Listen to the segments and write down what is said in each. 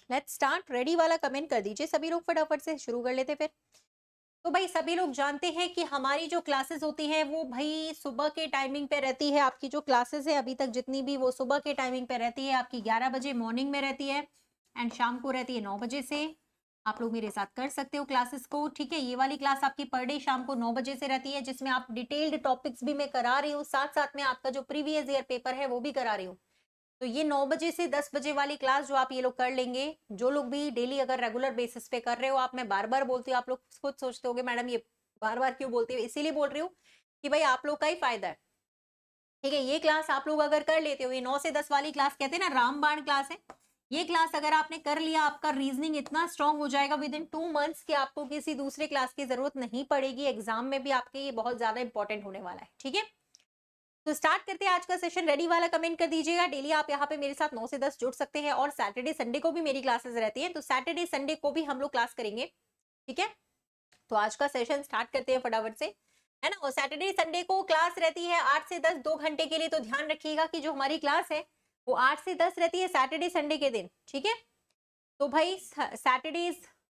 Let's start. Ready वाला comment कर दीजिए सभी लोग, फटाफट से शुरू कर लेते फिर। तो भाई सभी लोग जानते हैं कि हमारी जो क्लासेस होती हैं वो भाई सुबह के टाइमिंग पे रहती है। आपकी जो क्लासेस है अभी तक जितनी भी, वो सुबह के टाइमिंग पे रहती है। आपकी 11 बजे मॉर्निंग में रहती है एंड शाम को रहती है 9 बजे से। आप लोग मेरे साथ कर सकते हो क्लासेस को, ठीक है। ये वाली क्लास आपकी पर डे शाम को 9 बजे से रहती है, जिसमें आप डिटेल्ड टॉपिक्स भी मैं करा रही हूँ, साथ साथ में आपका जो प्रीवियस ईयर पेपर है वो भी करा रही हूँ। तो ये 9 बजे से 10 बजे वाली क्लास जो आप ये लोग कर लेंगे, जो लोग भी डेली अगर रेगुलर बेसिस पे कर रहे हो आप, मैं बार बार बोलती हूँ, आप लोग खुद सोचते होगे मैडम ये बार बार क्यों बोलती है, इसीलिए बोल रही हूँ कि भाई आप लोग का ही फायदा है, ठीक है। ये क्लास आप लोग अगर कर लेते हो, ये 9 से 10 वाली क्लास कहते हैं ना रामबाण क्लास है, ये क्लास अगर आपने कर लिया, आपका रीजनिंग इतना स्ट्रांग हो जाएगा विद इन 2 मंथ्स कि आपको किसी दूसरे क्लास की जरूरत नहीं पड़ेगी। एग्जाम में भी आपके ये बहुत ज्यादा इंपॉर्टेंट होने वाला है, ठीक है। तो स्टार्ट करते हैं आज का सेशन। रेडी वाला कमेंट कर दीजिएगा। डेली आप यहाँ पे मेरे साथ 9 से 10 जुड़ सकते हैं और सैटरडे संडे को भी मेरी क्लासेस रहती हैं, तो सैटरडे संडे को भी हम लोग क्लास करेंगे, ठीक है। तो आज का सेशन स्टार्ट करते हैं फटाफट से, है ना। और सैटरडे संडे को क्लास रहती है 8 से 10, 2 घंटे के लिए। तो ध्यान रखिएगा कि जो हमारी क्लास है वो 8 से 10 रहती है सैटरडे संडे के दिन, ठीक है। तो भाई सैटरडे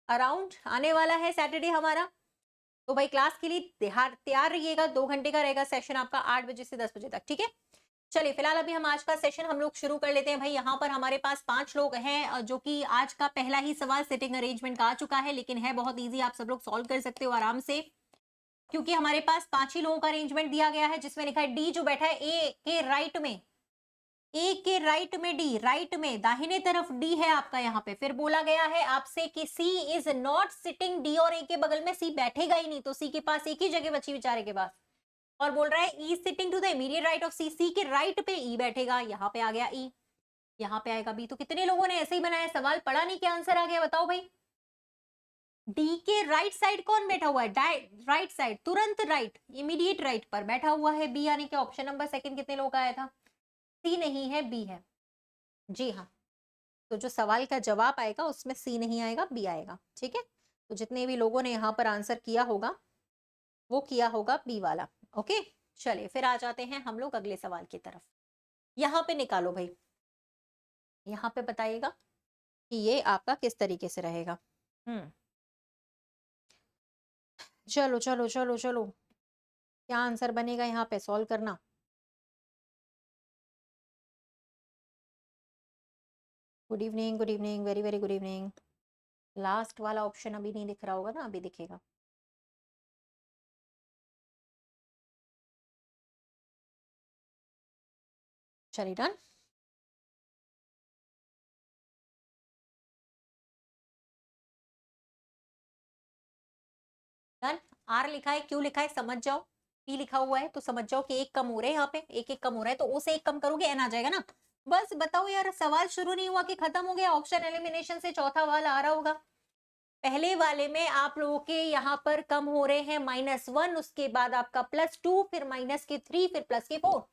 अराउंड आने वाला है सैटरडे हमारा, तो भाई क्लास के लिए तैयार रहिएगा। 2 घंटे का रहेगा सेशन आपका, 8 बजे से 10 बजे तक, ठीक है। चलिए फिलहाल अभी हम आज का सेशन हम लोग शुरू कर लेते हैं। भाई यहाँ पर हमारे पास 5 लोग हैं, जो कि आज का पहला ही सवाल सिटिंग अरेंजमेंट का आ चुका है, लेकिन है बहुत इजी, आप सब लोग सॉल्व कर सकते हो आराम से, क्योंकि हमारे पास 5 ही लोगों का अरेंजमेंट दिया गया है, जिसमें लिखा है डी जो बैठा है ए के राइट में, ए के राइट में डी, राइट में दाहिने तरफ डी है आपका यहाँ पे। फिर बोला गया है आपसे कि सी इज नॉट सिटिंग, डी और ए के बगल में सी बैठेगा ही नहीं, तो सी के पास एक ही जगह बची बेचारे के पास। और बोल रहा है E sitting to the immediate right of C, C के राइट पे ई बैठेगा, यहाँ पे आ गया ई, यहाँ पे आएगा बी। तो कितने लोगों ने ऐसे ही बनाया सवाल, पढ़ा नहीं, क्या आंसर आ गया बताओ भाई। डी के राइट साइड कौन बैठा हुआ है, राइट साइड, तुरंत राइट, इमीडिएट राइट पर बैठा हुआ है बी, यानी कि ऑप्शन नंबर सेकंड कितने लोगों का आया था, सी नहीं है बी है, जी हाँ। तो जो सवाल का जवाब आएगा उसमें सी नहीं आएगा, बी आएगा, ठीक है। तो जितने भी लोगों ने यहाँ पर आंसर किया होगा वो किया होगा बी वाला, ओके। चलिए फिर आ जाते हैं हम लोग अगले सवाल की तरफ। यहाँ पे निकालो भाई, यहाँ पे बताइएगा कि ये आपका किस तरीके से रहेगा। चलो चलो चलो चलो, क्या आंसर बनेगा यहाँ पे, सॉल्व करना। Good evening, good evening, very very good evening. Last वाला ऑप्शन अभी नहीं दिख रहा होगा ना, अभी दिखेगा। चलिए डन। डन। आर लिखा है, क्यू लिखा है, समझ जाओ। पी लिखा हुआ है तो समझ जाओ कि एक कम हो रहा है, यहाँ पे एक एक कम हो रहा है, तो ओ से एक कम करोगे एन आ जाएगा ना। बस बताओ यार, सवाल शुरू नहीं हुआ कि खत्म हो गया, ऑप्शन एलिमिनेशन से चौथा वाला आ रहा होगा। पहले वाले में आप लोगों के यहाँ पर कम हो रहे हैं -1, उसके बाद आपका +2, फिर -3, फिर +4,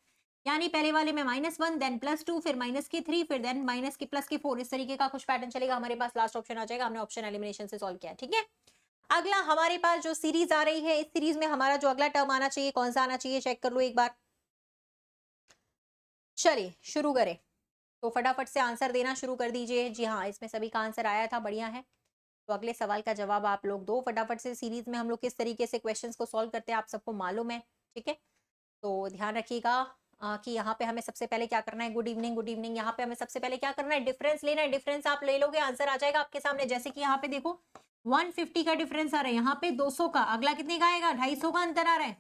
यानी पहले वाले में -1 देन +2, फिर -3, फिर देन +4, इस तरीके का कुछ पैटर्न चलेगा। हमारे पास लास्ट ऑप्शन आ जाएगा, हमने ऑप्शन एलिमिनेशन से सॉल्व किया, ठीक है। अगला हमारे पास जो सीरीज आ रही है, इस सीरीज में हमारा जो अगला टर्म आना चाहिए, कौन सा आना चाहिए, चेक कर लो एक बार। चलिए शुरू करें, तो फटाफट से आंसर देना शुरू कर दीजिए। जी हाँ, इसमें सभी का आंसर आया था, बढ़िया है। तो अगले सवाल का जवाब आप लोग दो फटाफट से। सीरीज में हम लोग किस तरीके से क्वेश्चंस को सॉल्व करते हैं आप सबको मालूम है, ठीक है। तो ध्यान रखिएगा कि यहाँ पे हमें सबसे पहले क्या करना है, गुड इवनिंग गुड इवनिंग, यहाँ पे हमें सबसे पहले क्या करना है, डिफरेंस लेना है। डिफरेंस आप ले लोगे, आंसर आ जाएगा आपके सामने। जैसे कि यहाँ पे देखो 150 का डिफरेंस आ रहा है, यहाँ पे 200 का, अगला कितने का आएगा, 250 का अंतर आ रहा है,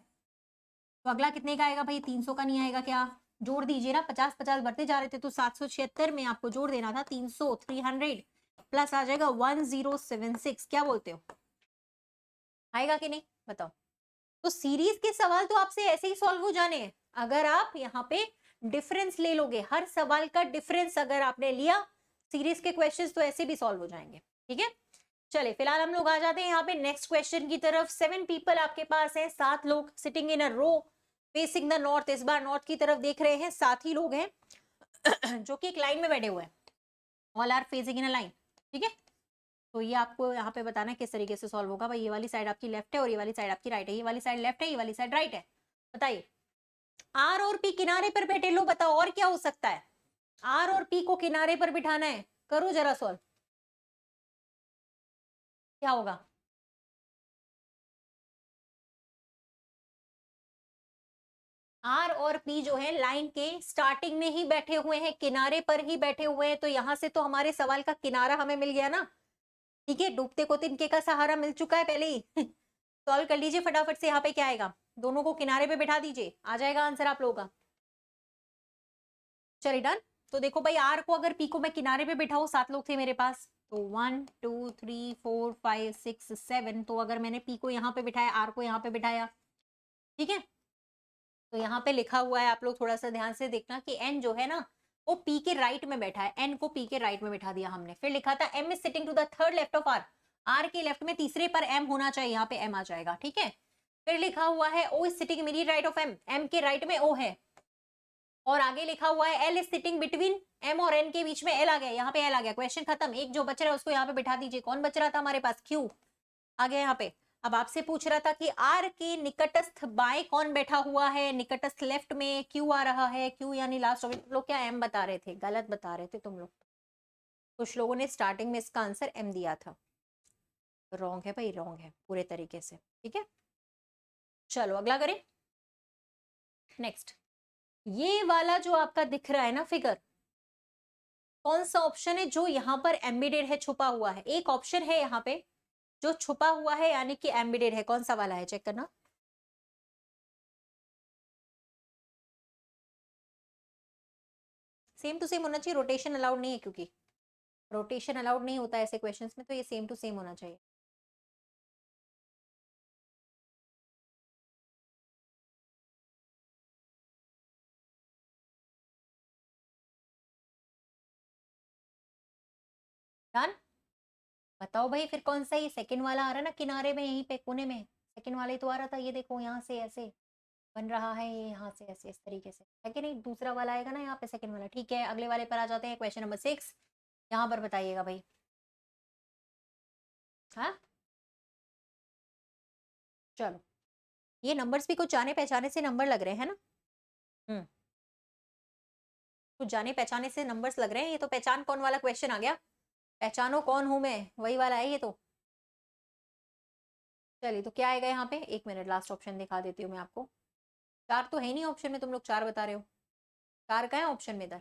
तो अगला कितने का आएगा भाई, 300 का नहीं आएगा क्या। जोड़ दीजिए ना, 50 50 बढ़ते जा रहे थे, तो 776 में आपको जोड़ देना था 300, 300 प्लस आ जाएगा 1076, क्या बोलते हो, आएगा कि नहीं बताओ। तो सीरीज के सवाल तो आपसे ऐसे ही सॉल्व हो जाने हैं, अगर आप यहाँ पे डिफरेंस ले लोगे। हर सवाल का डिफरेंस अगर आपने लिया, सीरीज के क्वेश्चंस तो ऐसे भी सॉल्व हो जाएंगे, ठीक है। चलिए फिलहाल हम लोग आ जाते हैं यहाँ पे नेक्स्ट क्वेश्चन की तरफ। 7 पीपल आपके पास हैं, 7 लोग sitting in a row facing the north. इस बार नॉर्थ की तरफ देख रहे हैं, 7 ही लोग हैं जो कि एक लाइन में बैठे हुए हैं, all are facing in a line, ठीक है। तो ये आपको यहाँ पे बताना है किस तरीके से सॉल्व होगा। भाई ये वाली साइड आपकी लेफ्ट है और ये वाली साइड आपकी राइट है, ये वाली साइड लेफ्ट है, ये वाली साइड राइट है, बताइए। आर और पी किनारे पर बैठे, लो बताओ और क्या हो सकता है। आर और पी को किनारे पर बिठाना है, करो जरा सॉल्व। क्या होगा? आर और पी जो है लाइन के स्टार्टिंग में ही बैठे हुए हैं, किनारे पर ही बैठे हुए हैं, तो यहां से तो हमारे सवाल का किनारा हमें मिल गया ना। ठीक है, डूबते को तिनके का सहारा मिल चुका है पहले ही। सॉल्व कर लीजिए फटाफट से, यहाँ पे क्या आएगा? दोनों को किनारे पे बैठा दीजिए, आ जाएगा आंसर आप लोगों का। चलिए डन। तो देखो भाई, आर को अगर पी को मैं किनारे पे बैठाऊं, 7 लोग थे मेरे पास, तो 1 2 3 4 5 6 7, तो अगर मैंने पी को यहाँ पे बिठाया, आर को यहाँ पे बिठाया, ठीक है, तो यहाँ पे लिखा हुआ है, आप लोग थोड़ा सा ध्यान से देखना कि एन जो है ना, वो पी के राइट में बैठा है, एन को पी के राइट में बैठा दिया हमने। फिर लिखा था M is sitting to the third left of R, R के लेफ्ट में तीसरे पर एम होना चाहिए, यहाँ पे एम आ जाएगा, ठीक है। फिर लिखा हुआ है O is sitting immediate right of M, M के राइट में ओ है, और आगे लिखा हुआ है L is sitting between M और एन, के बीच में एल आ गया, यहाँ पे एल आ गया, क्वेश्चन खत्म। एक जो बच रहा है उसको यहाँ पे बैठा दीजिए, कौन बच रहा था हमारे पास? क्यू आ गया यहाँ पे। अब आपसे पूछ रहा था कि आर के निकटस्थ बाएं कौन बैठा हुआ है, निकटस्थ लेफ्ट में क्यू आ रहा है, क्यू यानी लास्ट ऑप्शन। तुम लोग क्या एम बता रहे थे? गलत बता रहे थे तुम लोग, कुछ लोगों ने स्टार्टिंग में इसका आंसर एम दिया था, रॉन्ग है भाई, रॉन्ग है पूरे तरीके से, ठीक है। चलो अगला करें, नेक्स्ट। ये वाला जो आपका दिख रहा है ना फिगर, कौन सा ऑप्शन है जो यहाँ पर एम्बेडेड है, छुपा हुआ है? एक ऑप्शन है यहाँ पे जो छुपा हुआ है यानी कि एम्बेडेड है, कौन सा वाला है चेक करना। सेम टू सेम होना चाहिए, रोटेशन अलाउड नहीं है, क्योंकि रोटेशन अलाउड नहीं होता है ऐसे क्वेश्चंस में, तो ये सेम टू सेम होना चाहिए। डन। बताओ भाई फिर कौन सा? ये सेकंड वाला आ रहा है ना किनारे में, यहीं पे कोने में, सेकंड वाला ही तो आ रहा था, ये देखो यहाँ से ऐसे बन रहा है, ये यहाँ से ऐसे इस तरीके से है कि नहीं? दूसरा वाला आएगा ना यहाँ पे, सेकंड वाला, ठीक है। अगले वाले पर आ जाते हैं, क्वेश्चन नंबर 6, यहाँ पर बताइएगा भाई। हाँ चलो, ये नंबर्स भी कुछ जाने पहचाने से नंबर लग रहे हैं ना। हम्म, कुछ जाने पहचाने से नंबर्स लग रहे हैं, ये तो पहचान कौन वाला क्वेश्चन आ गया, पहचानो कौन हूं मैं, वही वाला है ये तो। चलिए, तो क्या आएगा यहाँ पे? एक मिनट, लास्ट ऑप्शन दिखा देती हूँ मैं आपको। चार तो है नहीं ऑप्शन में, तुम लोग चार बता रहे हो, चार का है ऑप्शन में इधर।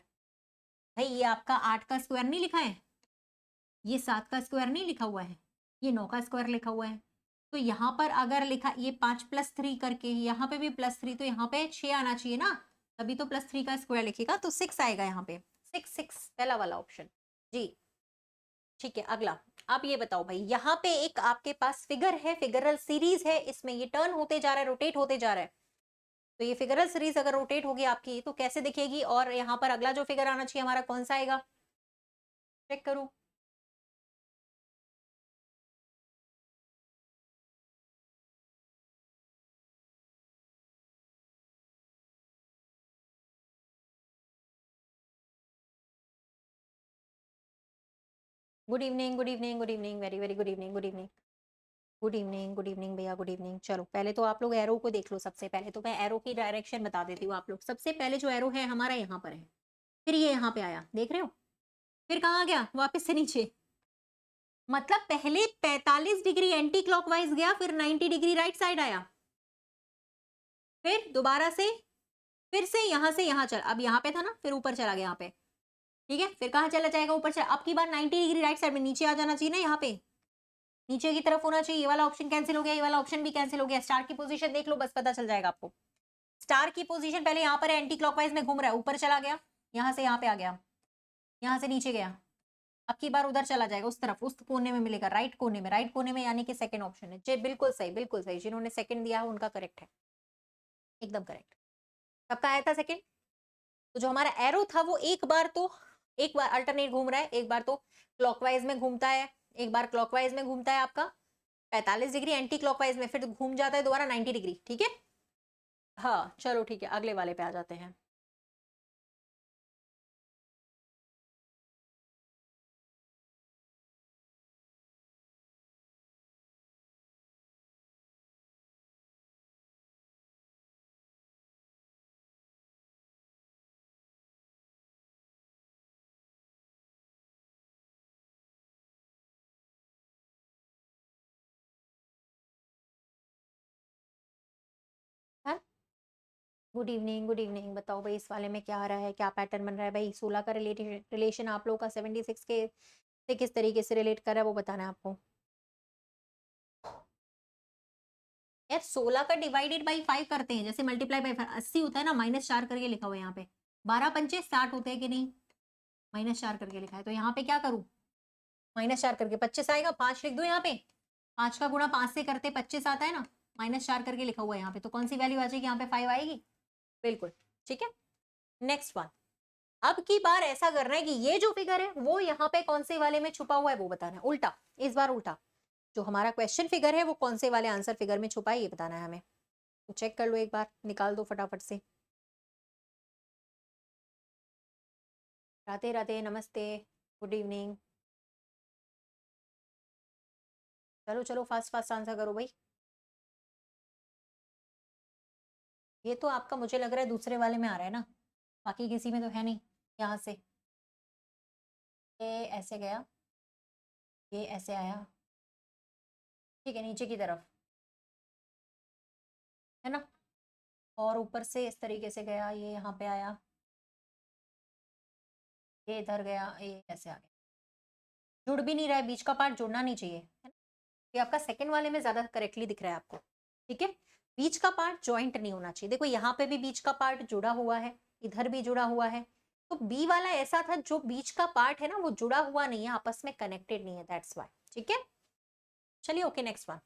भाई ये आपका 8 का स्क्वायर नहीं लिखा है, ये 7 का स्क्वायर नहीं लिखा हुआ है, ये 9 का स्क्वायर लिखा हुआ है, तो यहाँ पर अगर लिखा ये 5+3 करके, यहाँ पे भी +3, तो यहाँ पे 6 आना चाहिए ना, तभी तो +3 का स्क्वायर लिखेगा, तो 6 आएगा यहाँ पे, 6 पहला वाला ऑप्शन जी। ठीक है, अगला। आप ये बताओ भाई, यहाँ पे एक आपके पास फिगर है, फिगरल सीरीज है, इसमें ये टर्न होते जा रहा है, रोटेट होते जा रहा है, तो ये फिगरल सीरीज अगर रोटेट होगी आपकी तो कैसे दिखेगी, और यहाँ पर अगला जो फिगर आना चाहिए हमारा कौन सा आएगा, चेक करो। Good evening, good evening, good evening, very very good evening, good evening, good evening, good evening भैया, गुड इवनिंग। चलो पहले तो आप लोग एरो को देख लो, सबसे पहले तो मैं एरो की डायरेक्शन बता देती हूँ आप लोग। सबसे पहले जो एरो है हमारा यहाँ पर है, फिर ये यहाँ पे आया, देख रहे हो, फिर कहाँ गया? वापस से नीचे, मतलब पहले 45 डिग्री एंटी क्लॉकवाइज गया, फिर 90 डिग्री राइट साइड आया, फिर दोबारा से, फिर से यहाँ से यहाँ चला, अब यहाँ पे था ना, फिर ऊपर चला गया यहाँ पे, ठीक है। फिर कहाँ चला जाएगा? ऊपर चला, अब की बार 90 डिग्री राइट साइड में नीचे आ जाना चाहिए ना, यहाँ पे नीचे की तरफ होना चाहिए। ये वाला ऑप्शन कैंसिल हो गया, ये वाला ऑप्शन भी कैंसिल हो गया। स्टार की पोजीशन देख लो, बस पता चल जाएगा आपको। स्टार की पोजीशन पहले यहाँ पर एंटी क्लॉकवाइज में घूम रहा है, ऊपर चला गया, यहाँ से यहाँ पे आ गया, यहाँ से नीचे गया, अब की बार उधर चला जाएगा, उस तरफ, उस कोने में मिलेगा, राइट कोने में, राइट कोने में, यानी कि सेकंड ऑप्शन है जी, बिल्कुल सही, बिल्कुल सही। जिन्होंने सेकंड दिया है उनका करेक्ट है, एकदम करेक्ट। सबका आया था सेकंड। तो जो हमारा एरो था वो एक बार तो, एक बार अल्टरनेट घूम रहा है, एक बार तो क्लॉकवाइज में घूमता है, एक बार क्लॉकवाइज में घूमता है आपका 45 डिग्री, एंटी क्लॉकवाइज में फिर घूम जाता है दोबारा 90 डिग्री, ठीक है। हाँ चलो ठीक है, अगले वाले पे आ जाते हैं। Good evening. बताओ भाई इस वाले में क्या आ रहा है, क्या पैटर्न बन रहा है भाई? 16 का रिलेशन आप लोगों का 76 के से किस तरीके से रिलेट कर रहा है वो बताना है आपको। यार 16 का डिवाइडेड बाई 5 करते हैं, जैसे मल्टीप्लाई बाई 80 होता है ना, -4 करके लिखा हुआ है यहाँ पे। 12 पंचे 60 होते हैं कि नहीं? -4 करके लिखा है, तो यहाँ पे क्या करूं? -4 करके 25 आएगा, 5 लिख दो यहाँ पे। 5 का गुणा 5 से करते 25 आता है ना, -4 करके लिखा हुआ है यहाँ पे, तो कौन सी वैल्यू आ जाएगी यहाँ पे? 5 आएगी। बिल्कुल ठीक है। Next one. अब की बार ऐसा करना है कि ये जो फिगर है वो यहाँ पे कौन से वाले में छुपा हुआ है वो बताना है। उल्टा, इस बार उल्टा, जो हमारा क्वेश्चन फिगर है वो कौन से वाले आंसर फिगर में छुपा है ये बताना है हमें। तो चेक कर लो एक बार, निकाल दो फटाफट से। राधे राधे, नमस्ते, गुड इवनिंग। चलो चलो फास्ट फास्ट आंसर करो भाई। ये तो आपका मुझे लग रहा है दूसरे वाले में आ रहा है ना, बाकी किसी में तो है नहीं। यहाँ से ये ऐसे गया, ये ऐसे आया, ठीक है, नीचे की तरफ है ना, और ऊपर से इस तरीके से गया, ये यहाँ पे आया, ये इधर गया, ये ऐसे आ गया। जुड़ भी नहीं रहा है, बीच का पार्ट जुड़ना नहीं चाहिए, है ना? ये आपका सेकंड वाले में ज्यादा करेक्टली दिख रहा है आपको, ठीक है। बीच का पार्ट ज्वाइंट नहीं होना चाहिए। देखो यहाँ पे भी बीच का पार्ट जुड़ा हुआ है, इधर भी जुड़ा हुआ है, तो बी वाला ऐसा था जो बीच का पार्ट है ना वो जुड़ा हुआ नहीं है, आपस में कनेक्टेड नहीं है, दैट्स वाई। ठीक है, चलिए ओके नेक्स्ट वन।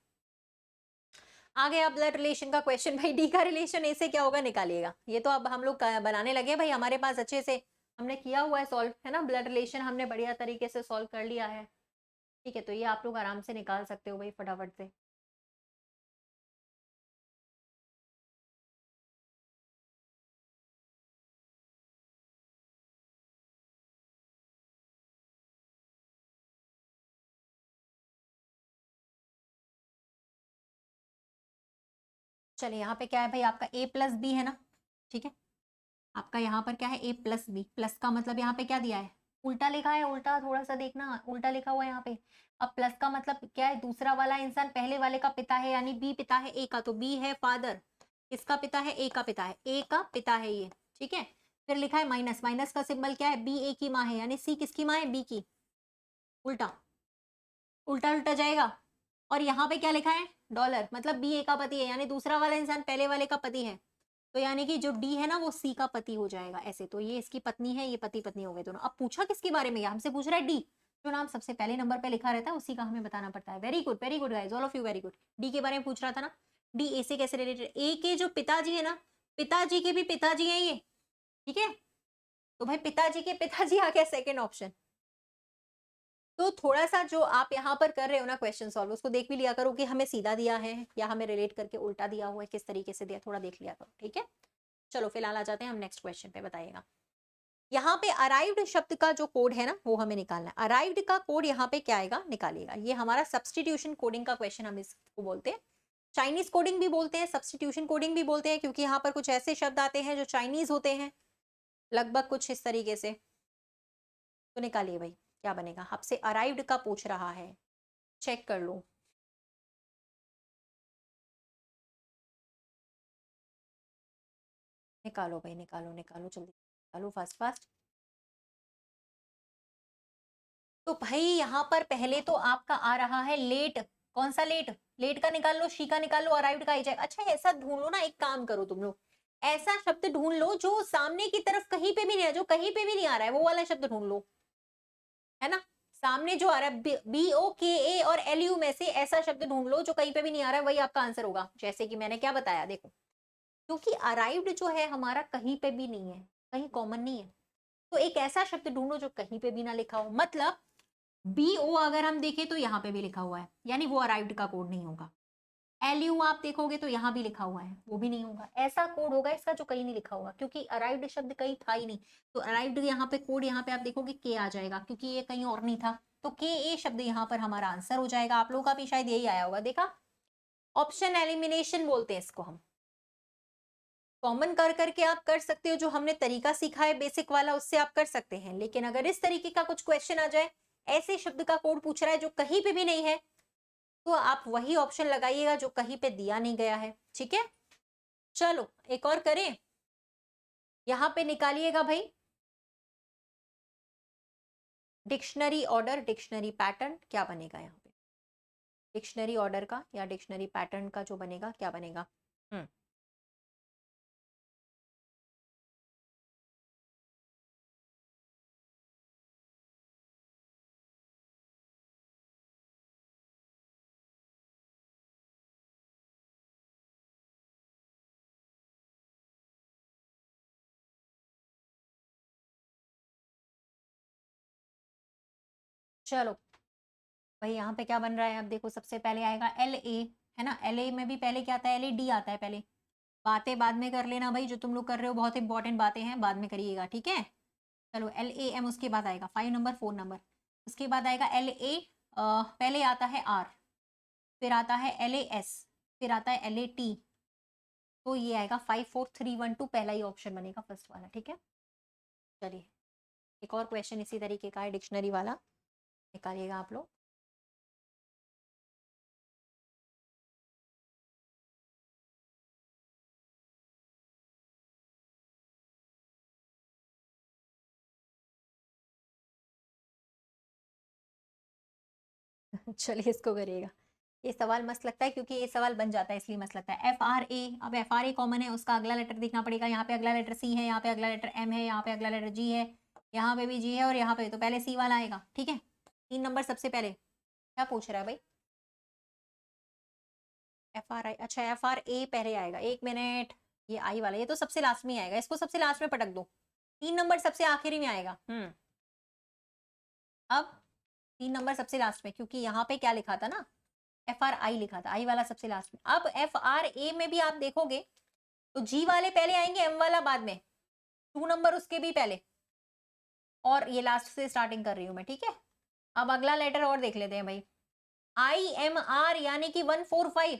आ गया ब्लड रिलेशन का क्वेश्चन भाई। डी का रिलेशन ए से क्या होगा निकालिएगा। ये तो अब हम लोग बनाने लगे भाई, हमारे पास अच्छे से हमने किया हुआ है सॉल्व, है ना, ब्लड रिलेशन हमने बढ़िया तरीके से सॉल्व कर लिया है। ठीक है, तो ये आप लोग आराम से निकाल सकते हो भाई फटाफट से। चलिए यहाँ पे क्या है भाई, आपका a प्लस बी है ना, ठीक है। आपका यहाँ पर क्या है, a प्लस बी, प्लस का मतलब यहाँ पे क्या दिया है, उल्टा लिखा है, उल्टा थोड़ा सा देखना, उल्टा लिखा हुआ है यहाँ पे। अब प्लस का मतलब क्या है, दूसरा वाला इंसान पहले वाले का पिता है, यानी बी पिता है ए का, तो बी है फादर, इसका पिता है ए का पिता है, ए का पिता है ये, ठीक है। फिर लिखा है माइनस, माइनस का सिंबल क्या है, बी ए की माँ है, यानी सी किसकी माँ है, बी की। उल्टा, उल्टा उल्टा जाएगा। और यहाँ पे क्या लिखा है, डॉलर, मतलब बी ए का पति है, यानी दूसरा वाला इंसान पहले वाले का पति है, तो यानी कि जो डी है ना वो सी का पति हो जाएगा ऐसे। तो ये इसकी पत्नी है, ये पति पत्नी हो गए दोनों। अब पूछा किसके बारे में, हमसे पूछ रहा है डी, जो नाम सबसे पहले नंबर पे लिखा रहता है उसी का हमें बताना पड़ता है। Very good guys, all of you very good. D के बारे में पूछ रहा था ना, डी ए से कैसे रिलेटेड, ए के जो पिताजी है ना, पिताजी के भी पिताजी है ये, ठीक है। तो भाई पिताजी के पिताजी आ गया सेकेंड ऑप्शन। तो थोड़ा सा जो आप यहाँ पर कर रहे हो ना क्वेश्चन सॉल्व, उसको देख भी लिया करो कि हमें सीधा दिया है या हमें रिलेट करके उल्टा दिया हुआ है, किस तरीके से दिया, थोड़ा देख लिया करो, ठीक है। चलो फिलहाल आ जाते हैं हम नेक्स्ट क्वेश्चन पे, बताइएगा। यहाँ पे अराइव्ड शब्द का जो कोड है ना वो हमें निकालना है। अराइव्ड का कोड यहाँ पे क्या आएगा निकालिएगा। ये हमारा सब्सटीट्यूशन कोडिंग का क्वेश्चन हम इसको बोलते हैं। चाइनीज कोडिंग भी बोलते हैं, सब्सटीट्यूशन कोडिंग भी बोलते हैं, क्योंकि यहाँ पर कुछ ऐसे शब्द आते हैं जो चाइनीज होते हैं, लगभग कुछ इस तरीके से। तो निकालिए भाई क्या बनेगा, आपसे अराइव्ड का पूछ रहा है, चेक कर लो। निकालो भाई, निकालो निकालो जल्दी, निकालो फास्ट फास्ट। तो भाई यहाँ पर पहले तो आपका आ रहा है लेट। कौन सा लेट, लेट का निकाल लो, शी का निकाल लो, अराइव्ड का ही जाएगा। अच्छा ऐसा ढूंढ लो ना, एक काम करो तुम लोग, ऐसा शब्द ढूंढ लो जो सामने की तरफ कहीं पे भी नहीं है, जो कहीं पे भी नहीं आ रहा है, वो वाला शब्द ढूंढ लो, है ना। सामने जो आ रहा है बी ओ के ए और एल यू में से ऐसा शब्द ढूंढ लो जो कहीं पे भी नहीं आ रहा है, वही आपका आंसर होगा। जैसे कि मैंने क्या बताया देखो, क्योंकि अराइव्ड जो है हमारा कहीं पे भी नहीं है, कहीं कॉमन नहीं है, तो एक ऐसा शब्द ढूंढो जो कहीं पे भी ना लिखा हो। मतलब बी ओ अगर हम देखें तो यहाँ पे भी लिखा हुआ है, यानी वो अराइव्ड का कोड नहीं होगा। एल यू आप देखोगे तो यहाँ भी लिखा हुआ है, वो भी नहीं होगा। ऐसा कोड होगा इसका जो कहीं नहीं लिखा होगा, क्योंकि अराइव्ड शब्द कहीं था ही नहीं। तो अराइव्ड यहाँ पे कोड, यहाँ पे आप देखोगे के आ जाएगा, क्योंकि ये कहीं और नहीं था, तो के ए शब्द यहाँ पर हमारा आंसर हो जाएगा। आप लोगों का भी शायद यही आया होगा, देखा, ऑप्शन एलिमिनेशन बोलते हैं इसको हम। कॉमन कर करके आप कर सकते हो, जो हमने तरीका सीखा है बेसिक वाला उससे आप कर सकते हैं, लेकिन अगर इस तरीके का कुछ क्वेश्चन आ जाए, ऐसे शब्द का कोड पूछ रहा है जो कहीं पे भी नहीं है, तो आप वही ऑप्शन लगाइएगा जो कहीं पे दिया नहीं गया है, ठीक है। चलो एक और करें, यहाँ पे निकालिएगा भाई डिक्शनरी ऑर्डर, डिक्शनरी पैटर्न, क्या बनेगा यहाँ पे डिक्शनरी ऑर्डर का या डिक्शनरी पैटर्न का जो बनेगा क्या बनेगा। चलो भाई यहाँ पे क्या बन रहा है, अब देखो सबसे पहले आएगा एल ए, है ना। एल ए में भी पहले क्या आता है, एल ए डी आता है पहले। बातें बाद में कर लेना भाई, जो तुम लोग कर रहे हो बहुत इंपॉर्टेंट बातें हैं, बाद में करिएगा, ठीक है। चलो एल ए एम उसके बाद आएगा 5 नंबर 4 नंबर, उसके बाद आएगा एल ए, पहले आता है आर, फिर आता है एल ए एस, फिर आता है एल ए टी। तो ये आएगा 5 4 3 1 2, पहला ही ऑप्शन बनेगा फर्स्ट वाला, ठीक है। चलिए एक और क्वेश्चन इसी तरीके का है डिक्शनरी वाला, निकालिएगा आप लोग। चलिए इसको करिएगा, ये सवाल मस्त लगता है क्योंकि ये सवाल बन जाता है इसलिए मस्त लगता है। एफ आर ए, अब एफ आर ए कॉमन है, उसका अगला लेटर देखना पड़ेगा। यहाँ पे अगला लेटर सी है, यहाँ पे अगला लेटर एम है, यहाँ पे अगला लेटर जी है, यहाँ पे भी जी है, और यहाँ पे तो पहले सी वाला आएगा, ठीक है। 3 नंबर सबसे पहले क्या पूछ रहा है भाई, एफ आर आई, अच्छा एफ आर ए पहले आएगा, 1 मिनट। ये आई वाला, ये तो सबसे लास्ट में आएगा, इसको सबसे लास्ट में पटक दो। 3 नंबर सबसे आखिरी में आएगा। अब 3 नंबर सबसे लास्ट में, क्योंकि यहाँ पे क्या लिखा था ना, एफ आर आई लिखा था, आई वाला सबसे लास्ट में। अब एफ आर ए में भी आप देखोगे तो जी वाले पहले आएंगे, एम वाला बाद में, 2 नंबर उसके भी पहले, और ये लास्ट से स्टार्टिंग कर रही हूं मैं, ठीक है। अब अगला लेटर और देख लेते हैं भाई, आई एम आर, यानी कि 145,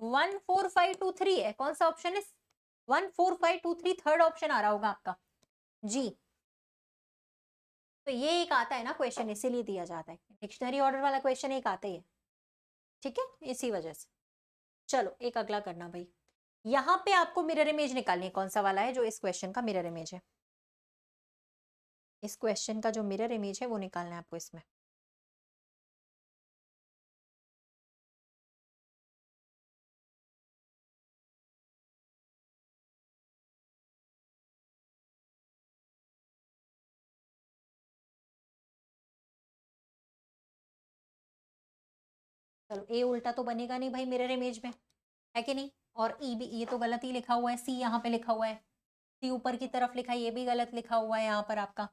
14523 है, कौन सा ऑप्शन है, 14523 थर्ड ऑप्शन आ रहा होगा आपका जी। तो ये एक आता है ना क्वेश्चन, इसीलिए दिया जाता है, डिक्शनरी ऑर्डर वाला क्वेश्चन एक आता ही है, ठीक है, इसी वजह से। चलो एक अगला करना भाई, यहां पे आपको मिरर इमेज निकालनी है, कौन सा वाला है जो इस क्वेश्चन का मिरर इमेज है, इस क्वेश्चन का जो मिरर इमेज है वो निकालना है आपको इसमें। चलो ए उल्टा तो बनेगा नहीं भाई मिरर इमेज में, है कि नहीं। और ई भी, ये तो गलत ही लिखा हुआ है, सी यहाँ पे लिखा हुआ है, सी ऊपर की तरफ लिखा है, ये भी गलत लिखा हुआ है यहाँ पर आपका।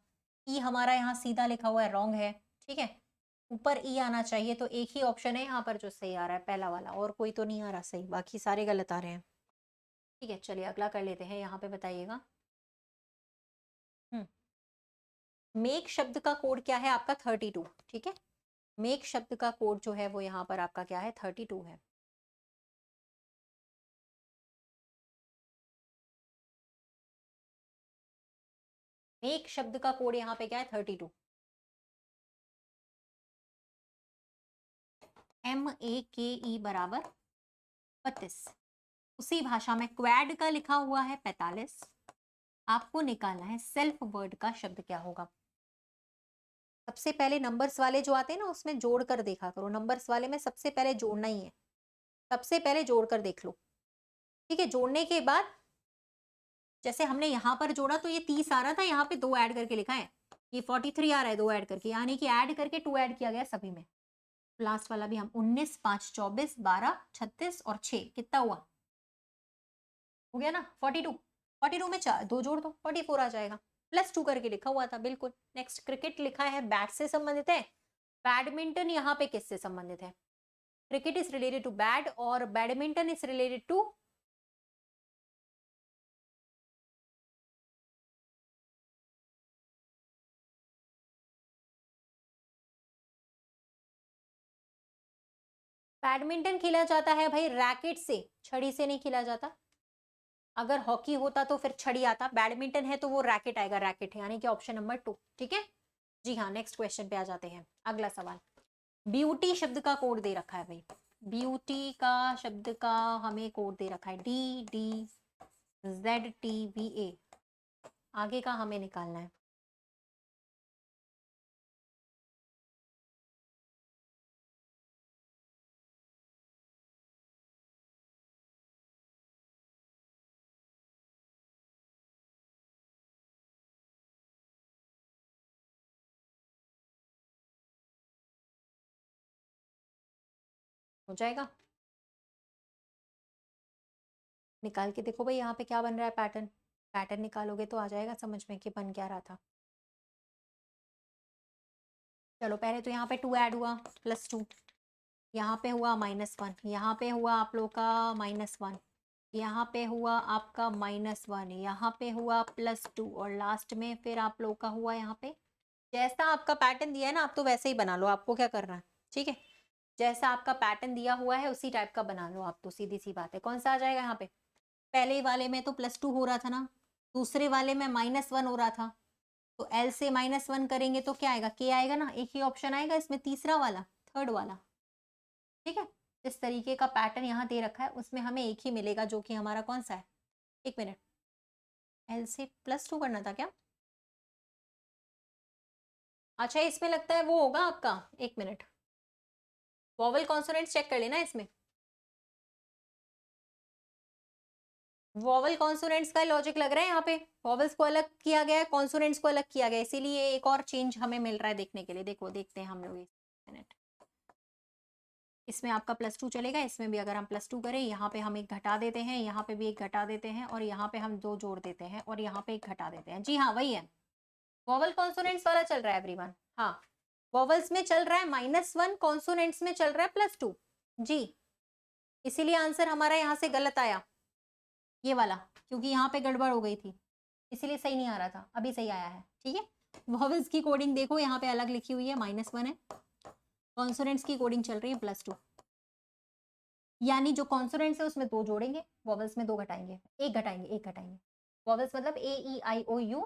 ई हमारा यहाँ सीधा लिखा हुआ है, रॉन्ग है, ठीक है। ऊपर ई आना चाहिए, तो एक ही ऑप्शन है यहाँ पर जो सही आ रहा है, पहला वाला, और कोई तो नहीं आ रहा सही, बाकी सारे गलत आ रहे हैं, ठीक है। चलिए अगला कर लेते हैं, यहाँ पे बताइएगा। मेक शब्द का कोड क्या है आपका, 32, ठीक है। मेक शब्द का कोड जो है वो यहाँ पर आपका क्या है, 32 है। मेक शब्द का कोड यहाँ पे क्या है, 32। MEKE बराबर 32। उसी भाषा में क्वैड का लिखा हुआ है 45। आपको निकालना है सेल्फ वर्ड का शब्द क्या होगा। सबसे पहले नंबर्स वाले जो आते हैं ना उसमें जोड़ कर देखा करो, नंबर्स वाले में सबसे पहले जोड़ना ही है, सबसे पहले जोड़ कर देख लो, ठीक है। जोड़ने के बाद जैसे हमने यहाँ पर जोड़ा तो ये 30 आ रहा था, यहाँ पे 2 ऐड करके लिखा है, ये 43 आ रहा है 2 ऐड करके, यानी कि ऐड करके 2 ऐड किया गया सभी में। लास्ट वाला भी हम 19 5 24 12 36 और 6 कितना हुआ, हो गया ना 42। 42 में 2 जोड़ दो 44 आ जाएगा, +2 करके लिखा हुआ था बिल्कुल। नेक्स्ट क्रिकेट लिखा है, बैट से संबंधित है। बैडमिंटन यहाँ पे किससे संबंधित है, cricket is related to bat और badminton is related to, badminton खेला जाता है भाई रैकेट से, छड़ी से नहीं खेला जाता। अगर हॉकी होता तो फिर छड़ी आता, बैडमिंटन है तो वो रैकेट आएगा, रैकेट है, यानी कि ऑप्शन नंबर 2, ठीक है जी हाँ। नेक्स्ट क्वेश्चन पे आ जाते हैं, अगला सवाल। ब्यूटी शब्द का कोड दे रखा है भाई, ब्यूटी का शब्द का हमें कोड दे रखा है DDZTVA, आगे का हमें निकालना है। हो जाएगा, निकाल के देखो भाई यहाँ पे क्या बन रहा है पैटर्न। पैटर्न निकालोगे तो आ जाएगा समझ में कि बन क्या रहा था। चलो पहले तो यहाँ पे 2 ऐड हुआ +2, यहाँ पे हुआ -1, यहाँ पे हुआ आप लोग का -1, यहाँ पे हुआ आपका -1, यहाँ पे हुआ +2 और लास्ट में फिर आप लोग का हुआ यहाँ पे। जैसा आपका पैटर्न दिया है ना आप तो वैसे ही बना लो, आपको क्या करना है, ठीक है। जैसा आपका पैटर्न दिया हुआ है उसी टाइप का बना लो आप, तो सीधी सी बात है। कौन सा आ जाएगा यहाँ पे? पहले वाले में तो +2 हो रहा था ना, दूसरे वाले में -1 हो रहा था, तो L से -1 करेंगे तो क्या आएगा? K आएगा ना, एक ही ऑप्शन आएगा इसमें, तीसरा वाला, थर्ड वाला, ठीक है। इस तरीके का पैटर्न यहाँ दे रखा है, उसमें हमें एक ही मिलेगा जो कि हमारा कौन सा है? एक मिनट, L से +2 करना था क्या? अच्छा इसमें लगता है वो होगा आपका, एक मिनट, वॉवल कॉन्सोनेंट्स चेक कर लेना इसमें। वॉवल कॉन्सोनेंट्स का लॉजिक लग रहा है यहाँ पे, वॉवल्स को अलग किया गया है, कॉन्सोनेंट्स को अलग किया गया है, इसीलिए एक और चेंज हमें मिल रहा है देखने के लिए। देखो देखते हैं हम लोग, एक मिनट, इसमें आपका +2 चलेगा, इसमें भी अगर हम +2 करें, यहाँ पे हम एक घटा देते हैं, यहाँ पे भी एक घटा देते हैं, और यहाँ पे हम 2 जोड़ देते हैं, और यहाँ पे एक घटा देते हैं। जी हाँ वही है, वॉवल कॉन्सोनेंट्स वाला चल रहा है एवरीवन। हाँ, वॉवल्स में चल रहा है -1, कॉन्सोनेंट्स में चल रहा है +2। जी, इसीलिए आंसर हमारा यहाँ से गलत आया, ये वाला, क्योंकि यहाँ पे गड़बड़ हो गई थी, इसीलिए सही नहीं आ रहा था, अभी सही आया है, ठीक है। वॉवल्स की कोडिंग देखो यहाँ पे अलग लिखी हुई है, -1 है, कॉन्सोनेंट्स की कोडिंग चल रही है +2, यानी जो कॉन्सोनेंट्स है उसमें 2 जोड़ेंगे, वॉवल्स में 2 घटाएंगे, एक घटाएंगे, एक घटाएंगे। वॉवल्स मतलब A E I O U,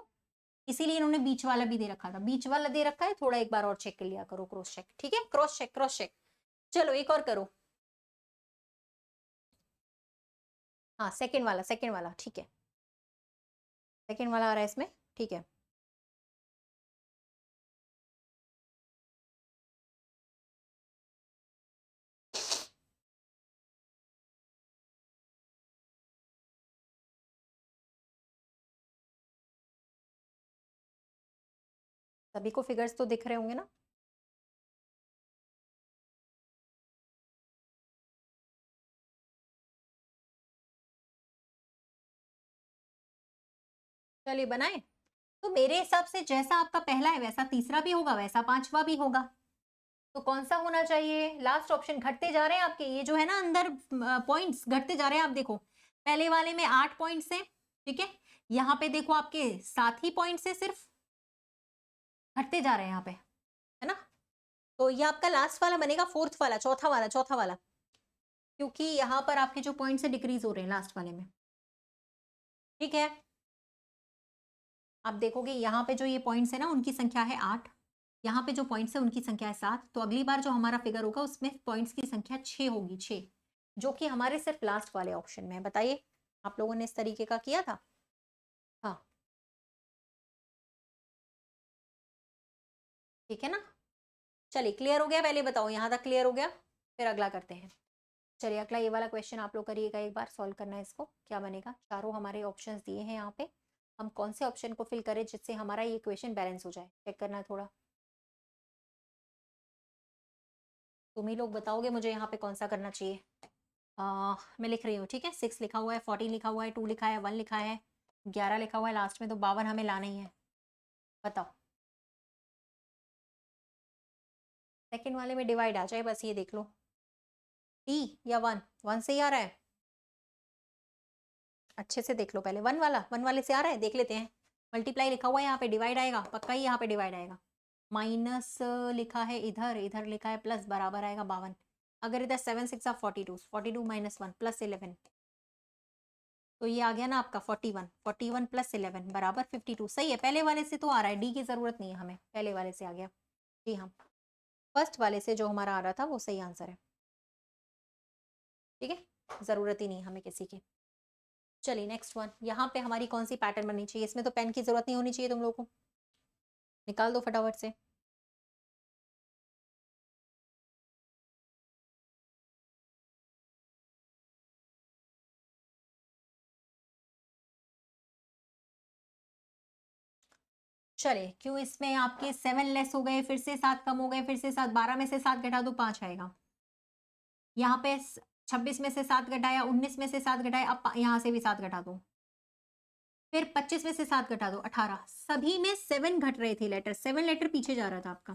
इसीलिए इन्होंने बीच वाला भी दे रखा था, बीच वाला दे रखा है, थोड़ा एक बार और चेक कर लिया करो, क्रॉस चेक, ठीक है, क्रॉस चेक, क्रॉस चेक। चलो एक और करो, हाँ सेकेंड वाला, सेकेंड वाला, ठीक है, सेकेंड वाला आ रहा है इसमें, ठीक है। सभी को फिगर्स तो दिख रहे होंगे ना? चलिए बनाए। तो मेरे हिसाब से जैसा आपका पहला है वैसा तीसरा भी होगा, वैसा पांचवा भी होगा। तो कौन सा होना चाहिए? Last option. घटते जा रहे हैं आपके, ये जो है ना अंदर पॉइंट्स घटते जा रहे हैं, आप देखो पहले वाले में 8 पॉइंट्स है, ठीक है, यहाँ पे देखो आपके 7 ही पॉइंट्स है, सिर्फ घटते जा रहे हैं यहाँ पे, है ना। तो ये आपका लास्ट वाला बनेगा, फोर्थ वाला, चौथा वाला, चौथा वाला, क्योंकि यहाँ पर आपके जो पॉइंट्स है डिक्रीज हो रहे हैं लास्ट वाले में, ठीक है। आप देखोगे यहाँ पे जो ये पॉइंट्स है ना उनकी संख्या है 8, यहाँ पे जो पॉइंट्स है उनकी संख्या है 7, तो अगली बार जो हमारा फिगर होगा उसमें पॉइंट्स की संख्या 6 होगी, 6, जो कि हमारे सिर्फ लास्ट वाले ऑप्शन में है। बताइए आप लोगों ने इस तरीके का किया था? हाँ ठीक है ना। चलिए क्लियर हो गया? पहले बताओ यहाँ तक क्लियर हो गया, फिर अगला करते हैं। चलिए अगला ये वाला क्वेश्चन आप लोग करिएगा, एक बार सॉल्व करना है इसको। क्या बनेगा? चारों हमारे ऑप्शंस दिए हैं यहाँ पे, हम कौन से ऑप्शन को फिल करें जिससे हमारा ये क्वेश्चन बैलेंस हो जाए, चेक करना है थोड़ा। तुम ही लोग बताओगे मुझे यहाँ पे कौन सा करना चाहिए। मैं लिख रही हूँ, ठीक है। 6 लिखा हुआ है, 14 लिखा हुआ है, 2 लिखा है, 1 लिखा है, 11 लिखा हुआ है, लास्ट में तो 52 हमें लाना ही है। बताओ, सेकंड वाले में डिवाइड आ जाए बस, ये देख लो। टी या 1, 1 से ही आ रहा है, अच्छे से देख लो पहले। 1 वाला, 1 वाले से आ रहा है, देख लेते हैं। मल्टीप्लाई लिखा हुआ है यहाँ पे, डिवाइड आएगा पक्का ही, यहाँ पे डिवाइड आएगा। माइनस लिखा है इधर, इधर लिखा है प्लस, बराबर आएगा 52। अगर इधर 7 6 42, 42 -1 +11, तो ये आ गया ना आपका 41, 41 +11 बराबर 52। सही है, पहले वाले से तो आ रहा है, डी की जरूरत नहीं है हमें, पहले वाले से आ गया। जी हाँ, फर्स्ट वाले से जो हमारा आ रहा था वो सही आंसर है, ठीक है, जरूरत ही नहीं हमें किसी की। चलिए नेक्स्ट वन, यहाँ पे हमारी कौन सी पैटर्न बननी चाहिए, इसमें तो पेन की जरूरत नहीं होनी चाहिए तुम लोगों को, निकाल दो फटाफट से। चलिए, क्यों इसमें आपके 7 लेस हो गए, फिर से 7 कम हो गए, फिर से 7, 12 में से 7 घटा दो 5 आएगा। यहाँ पे 26 में से 7 घटाया, 19 में से 7 घटाया, अब यहाँ से भी 7 घटा दो, फिर 25 में से 7 घटा दो 18, सभी में 7 घट रहे थे लेटर, 7 लेटर पीछे जा रहा था आपका,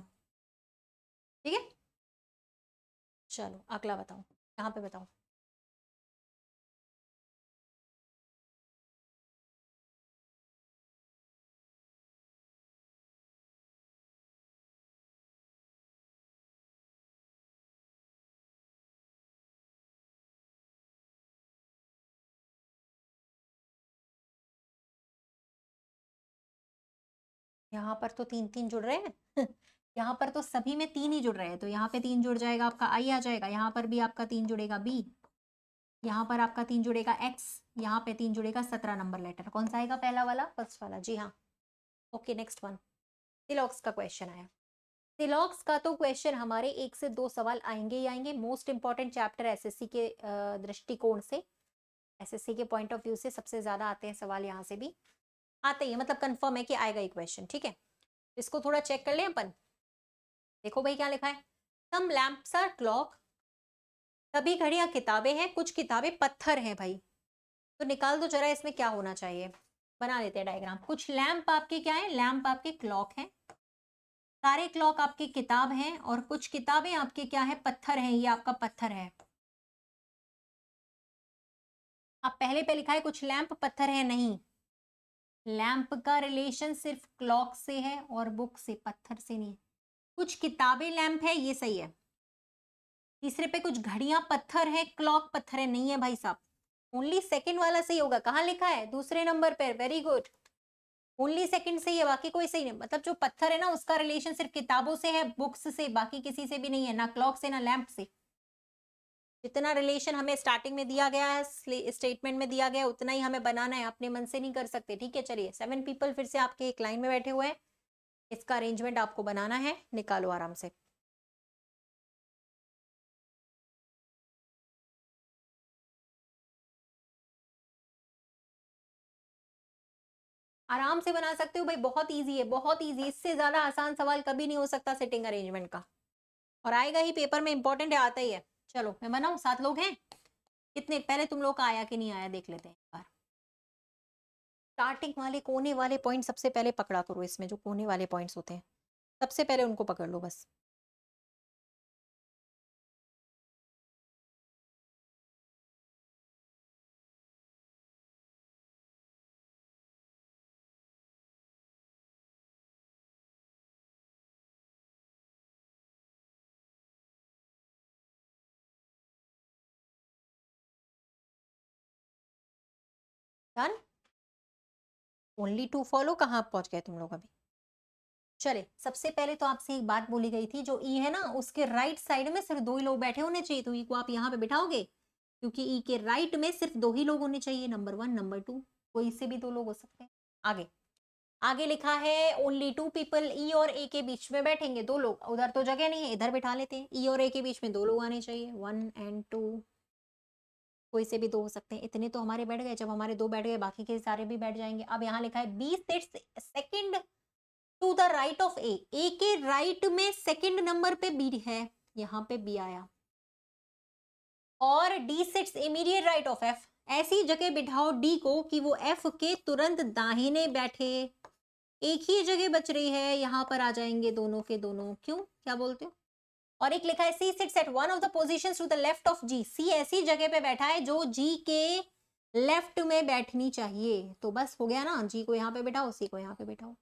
ठीक है। चलो अगला बताओ, यहाँ पे बताओ। यहाँ पर तो 3-3 जुड़ रहे हैं यहाँ पर तो सभी में 3 ही जुड़ रहे हैं, तो यहाँ पे 3 जुड़ जाएगा आपका आई आ जाएगा, यहाँ पर भी आपका 3 जुड़ेगा बी, यहाँ पर आपका 3 जुड़ेगा एक्स, यहाँ पे 3 जुड़ेगा 17 नंबर लेटर, कौन सा आएगा, पहला वाला, फर्स्ट वाला, जी हाँ। ओके नेक्स्ट वन, सिलॉक्स का क्वेश्चन आया। सिलॉक्स का तो क्वेश्चन हमारे 1 से 2 सवाल आएंगे ही आएंगे, मोस्ट इंपॉर्टेंट चैप्टर एसएससी के दृष्टिकोण से, एसएससी के पॉइंट ऑफ व्यू से सबसे ज्यादा आते हैं सवाल, यहाँ से भी आते ही, मतलब कंफर्म है कि आएगा ये क्वेश्चन, ठीक है। इसको थोड़ा चेक कर लें अपन, देखो भाई क्या लिखा है, सम लैंप्स आर क्लॉक, सभी घड़ियां किताबें हैं, कुछ किताबें पत्थर हैं भाई, तो निकाल दो जरा इसमें क्या होना चाहिए, बना देते हैं डायग्राम। कुछ लैंप आपके क्या है, लैंप आपके क्लॉक हैं, सारे क्लॉक आपकी किताब हैं, और कुछ किताबें आपके क्या है, पत्थर हैं, ये आपका पत्थर है। अब पहले पे लिखा है कुछ लैंप पत्थर है, नहीं, लैंप का रिलेशन सिर्फ क्लॉक से है और बुक से, पत्थर से नहीं। कुछ किताबें लैंप है, ये सही है। तीसरे पे कुछ घड़ियां पत्थर है, क्लॉक पत्थर है, नहीं है भाई साहब, ओनली सेकंड वाला सही होगा। कहाँ लिखा है, दूसरे नंबर पर, वेरी गुड, ओनली सेकंड सही है, बाकी कोई सही नहीं। मतलब जो पत्थर है ना, उसका रिलेशन सिर्फ किताबों से है, बुक्स से, बाकी किसी से भी नहीं है, ना क्लॉक से ना लैंप से। जितना रिलेशन हमें स्टार्टिंग में दिया गया है, स्टेटमेंट में दिया गया है, उतना ही हमें बनाना है, अपने मन से नहीं कर सकते, ठीक है। चलिए 7 पीपल फिर से आपके एक लाइन में बैठे हुए हैं, इसका अरेंजमेंट आपको बनाना है, निकालो आराम से। आराम से बना सकते हो भाई, बहुत इजी है, बहुत इजी, इससे ज्यादा आसान सवाल कभी नहीं हो सकता सिटिंग अरेंजमेंट का, और आएगा ही पेपर में, इंपॉर्टेंट है, आता ही है। चलो मैं बनाऊं, 7 लोग हैं, कितने, पहले तुम लोग का आया कि नहीं आया देख लेते हैं एक बार। स्टार्टिंग वाले कोने वाले पॉइंट सबसे पहले पकड़ा करो, इसमें जो कोने वाले पॉइंट्स होते हैं सबसे पहले उनको पकड़ लो बस। डन, ओनली टू फॉलो, कहाँ पहुंच गए तुम लोग अभी। चले, सबसे पहले तो आपसे एक बात बोली गई थी, जो ई है ना, उसके राइट साइड में सिर्फ 2 ही लोग बैठे होने चाहिए, तो ई को आप यहाँ पे बिठाओगे, क्योंकि ई के राइट में सिर्फ 2 ही लोग होने चाहिए, नंबर 1 नंबर 2, कोई से भी 2 लोग हो सकते हैं। आगे, आगे लिखा है ओनली 2 पीपल, ई और ए के बीच में बैठेंगे 2 लोग, उधर तो जगह नहीं है, इधर बिठा लेते हैं, ई और ए के बीच में 2 लोग आने चाहिए, 1 एंड 2, कोई से भी 2 हो सकते हैं। इतने तो हमारे बैठ गए, जब हमारे 2 बैठ गए बाकी के सारे भी बैठ जाएंगे। अब यहाँ लिखा है B sits second to the right of A, A के राइट में सेकंड नंबर पे बी है, यहाँ पे बी आया, और D sits immediate right of F, ऐसी जगह बिठाओ डी को कि वो एफ के तुरंत दाहिने बैठे, एक ही जगह बच रही है, यहाँ पर आ जाएंगे दोनों के दोनों, क्यों, क्या बोलते हो। और एक लिखा है C sits at one of the positions to the left of G, C ऐसी जगह पे बैठा है जो जी के लेफ्ट में बैठनी चाहिए, तो बस हो गया ना, जी को यहाँ पे बैठाओ, सी को यहाँ पे बैठाओ,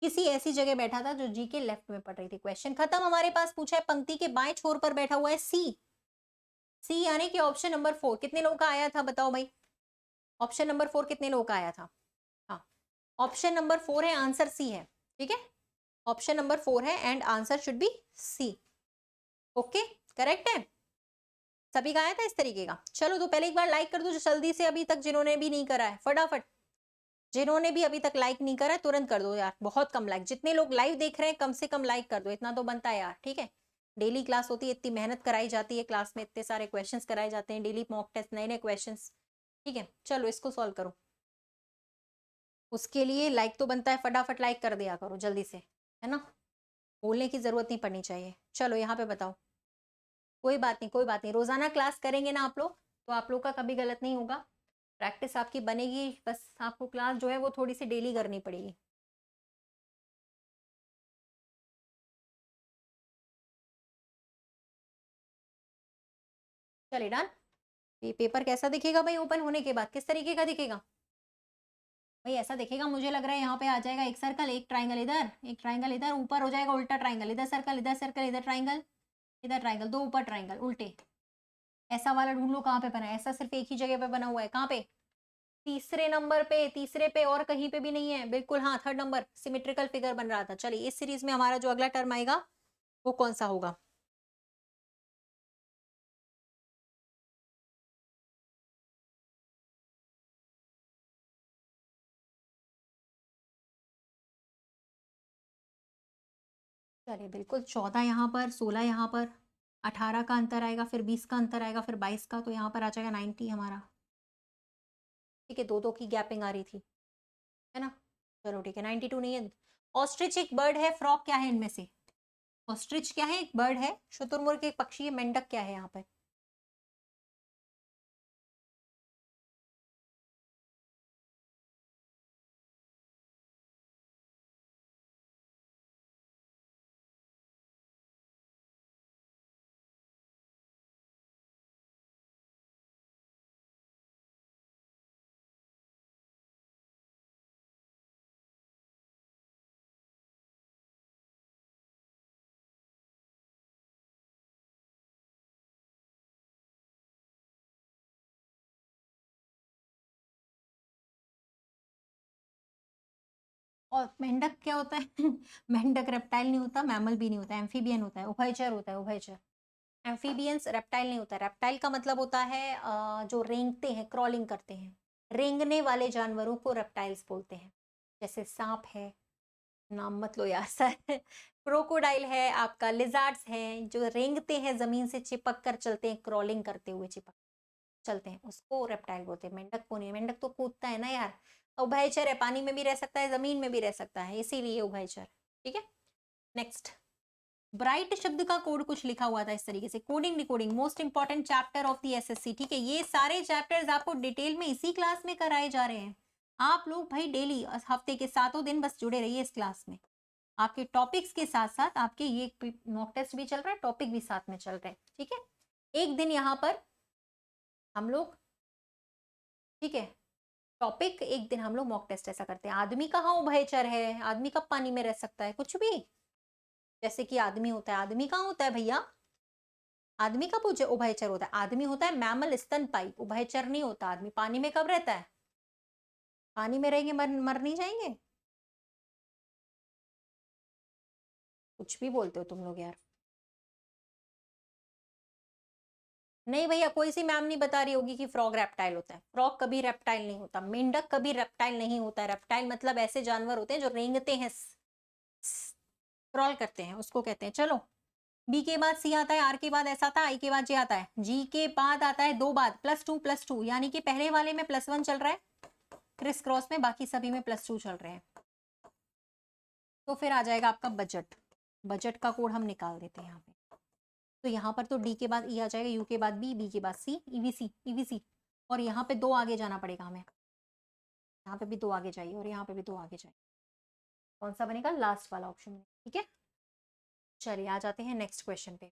किसी ऐसी जगह बैठा था जो जी के लेफ्ट में पड़ रही थी। क्वेश्चन खत्म, हमारे पास पूछा है पंक्ति के बाएं छोर पर बैठा हुआ है सी, सी यानी कि ऑप्शन नंबर 4, कितने लोगों का आया था बताओ भाई, ऑप्शन नंबर 4 कितने लोगों का आया था, हाँ ऑप्शन नंबर 4 है, आंसर सी है, ठीक है, ऑप्शन नंबर 4 है and answer should be C, okay correct है। सभी का आया था इस तरीके का? चलो तो पहले एक बार लाइक कर दो जल्दी से, अभी तक जिन्होंने भी नहीं करा है फटाफट। जिन्होंने भी अभी तक लाइक नहीं करा है तुरंत कर दो यार, बहुत कम लाइक, जितने लोग लाइव देख रहे हैं कम से कम लाइक कर दो, इतना तो बनता है यार, ठीक है। डेली क्लास होती है, इतनी मेहनत कराई जाती है क्लास में, इतने सारे क्वेश्चंस कराए जाते हैं, डेली मॉक टेस्ट, नए नए क्वेश्चंस, ठीक है। चलो इसको सॉल्व करो, उसके लिए लाइक तो बनता है, फटाफट लाइक कर दिया करो जल्दी से, है ना। बोलने की जरूरत नहीं पड़नी चाहिए। चलो यहाँ पे बताओ। कोई बात नहीं, कोई बात नहीं, रोजाना क्लास करेंगे ना आप लोग, तो आप लोग का कभी गलत नहीं होगा, प्रैक्टिस आपकी बनेगी, बस आपको क्लास जो है वो थोड़ी सी डेली करनी पड़ेगी। चलिए डन। ये पेपर कैसा दिखेगा भाई ओपन होने के बाद, किस तरीके का दिखेगा भाई? ऐसा दिखेगा, मुझे लग रहा है यहाँ पे आ जाएगा एक सर्कल, एक ट्राइंगल इधर, एक ट्राइंगल इधर, ऊपर हो जाएगा उल्टा ट्राइंगल, इधर सर्कल, इधर सर्कल, इधर ट्राइंगल, इधर ट्राइंगल, दो ऊपर ट्राइंगल उल्टे। ऐसा वाला ढूंढ लो कहाँ पे बना है, ऐसा सिर्फ एक ही जगह पे बना हुआ है, कहाँ पे? तीसरे नंबर पे, तीसरे पे, और कहीं पे भी नहीं है, बिल्कुल हाँ, थर्ड नंबर सिमेट्रिकल फिगर बन रहा था। चलिए इस सीरीज में हमारा जो अगला टर्म आएगा वो कौन सा होगा? चलिए बिल्कुल, 14 यहाँ पर, 16 यहाँ पर, 18 का अंतर आएगा, फिर 20 का अंतर आएगा, फिर 22 का, तो यहाँ पर आ जाएगा 90 हमारा, ठीक है। दो दो की गैपिंग आ रही थी, है ना। चलो ठीक है, 92 नहीं है। ऑस्ट्रिच एक बर्ड है, फ्रॉक क्या है इनमें से? ऑस्ट्रिच क्या है? एक बर्ड है, शुतुरमुर्ग एक पक्षी है, मेंढक क्या है यहाँ पर? और मेंढक क्या होता है? मेंढक रेप्टाइल नहीं होता, मैमल भी नहीं होता, एम्फीबियन होता है, उभयचर होता है, उभयचर। एम्फीबियंस रेप्टाइल नहीं होता, रेप्टाइल का मतलब होता है जो रेंगते हैं, क्रॉलिंग करते हैं, रेंगने वाले जानवरों को रेप्टाइल्स बोलते हैं। जैसे सांप है, नाम मत लो यार सर, क्रोकोडाइल है आपका, लिजार्ड्स हैं जो रेंगते हैं, जमीन से चिपक कर चलते हैं, क्रॉलिंग करते हुए चिपक चलते हैं, उसको रेप्टाइल बोलते हैं। मेंढक को नहीं, मेंढक तो कूदता है ना यार। उभयचर है, पानी में भी रह सकता है, जमीन में भी रह सकता है, इसीलिए उभयचर, ठीक है। नेक्स्ट, ब्राइट शब्द का कोड कुछ लिखा हुआ था इस तरीके से, coding decoding most important chapter of the assessee, ठीक है। ये सारे चैप्टर्स आपको डिटेल में इसी क्लास में कराए जा रहे हैं। आप लोग भाई डेली हफ्ते के 7 दिन बस जुड़े रहिए इस क्लास में, आपके टॉपिक्स के साथ साथ आपके ये मॉक टेस्ट भी चल रहा है, टॉपिक भी साथ में चल रहे हैं, ठीक है। एक दिन यहाँ पर हम लोग, ठीक है, टॉपिक, एक दिन हम लोग मॉक टेस्ट ऐसा करते हैं। आदमी कहाँ उभयचर है? आदमी कब पानी में रह सकता है? कुछ भी, जैसे कि आदमी होता है, आदमी कहाँ होता है भैया? आदमी कब उभयचर होता है? आदमी होता है मैमल, स्तनपायी, उभयचर नहीं होता। आदमी पानी में कब रहता है? पानी में रहेंगे मर नहीं जाएंगे? कुछ भी बोलते हो तुम लोग यार। नहीं भैया, कोई सी मैम नहीं बता रही होगी कि फ्रॉग रेप्टाइल होता है, फ्रॉग कभी रेप्टाइल नहीं होता, मेंढक कभी रेप्टाइल नहीं होता है। रेप्टाइल मतलब ऐसे जानवर होते हैं जो रेंगते हैं, स्क्रॉल करते हैं, उसको कहते हैं। चलो, बी के बाद सी आता है, आर के बाद एस आता है, आई के बाद जे आता है, जी के बाद आता है 2 बाद +2 यानी कि पहले वाले में +1 चल रहा है, क्रिस क्रॉस में बाकी सभी में +2 चल रहे हैं। तो फिर आ जाएगा आपका बजट, बजट का कोड हम निकाल देते हैं यहाँ पे। तो यहाँ पर तो डी के बाद ई आ जाएगा, यू के बाद बी के बाद सी, ईवीसी ईवीसी, और यहाँ पे 2 आगे जाना पड़ेगा हमें, यहाँ पे भी 2 आगे जाइए और यहाँ पे भी 2 आगे जाइए। कौन सा बनेगा? लास्ट वाला ऑप्शन, ठीक है। चलिए आ जाते हैं नेक्स्ट क्वेश्चन पे।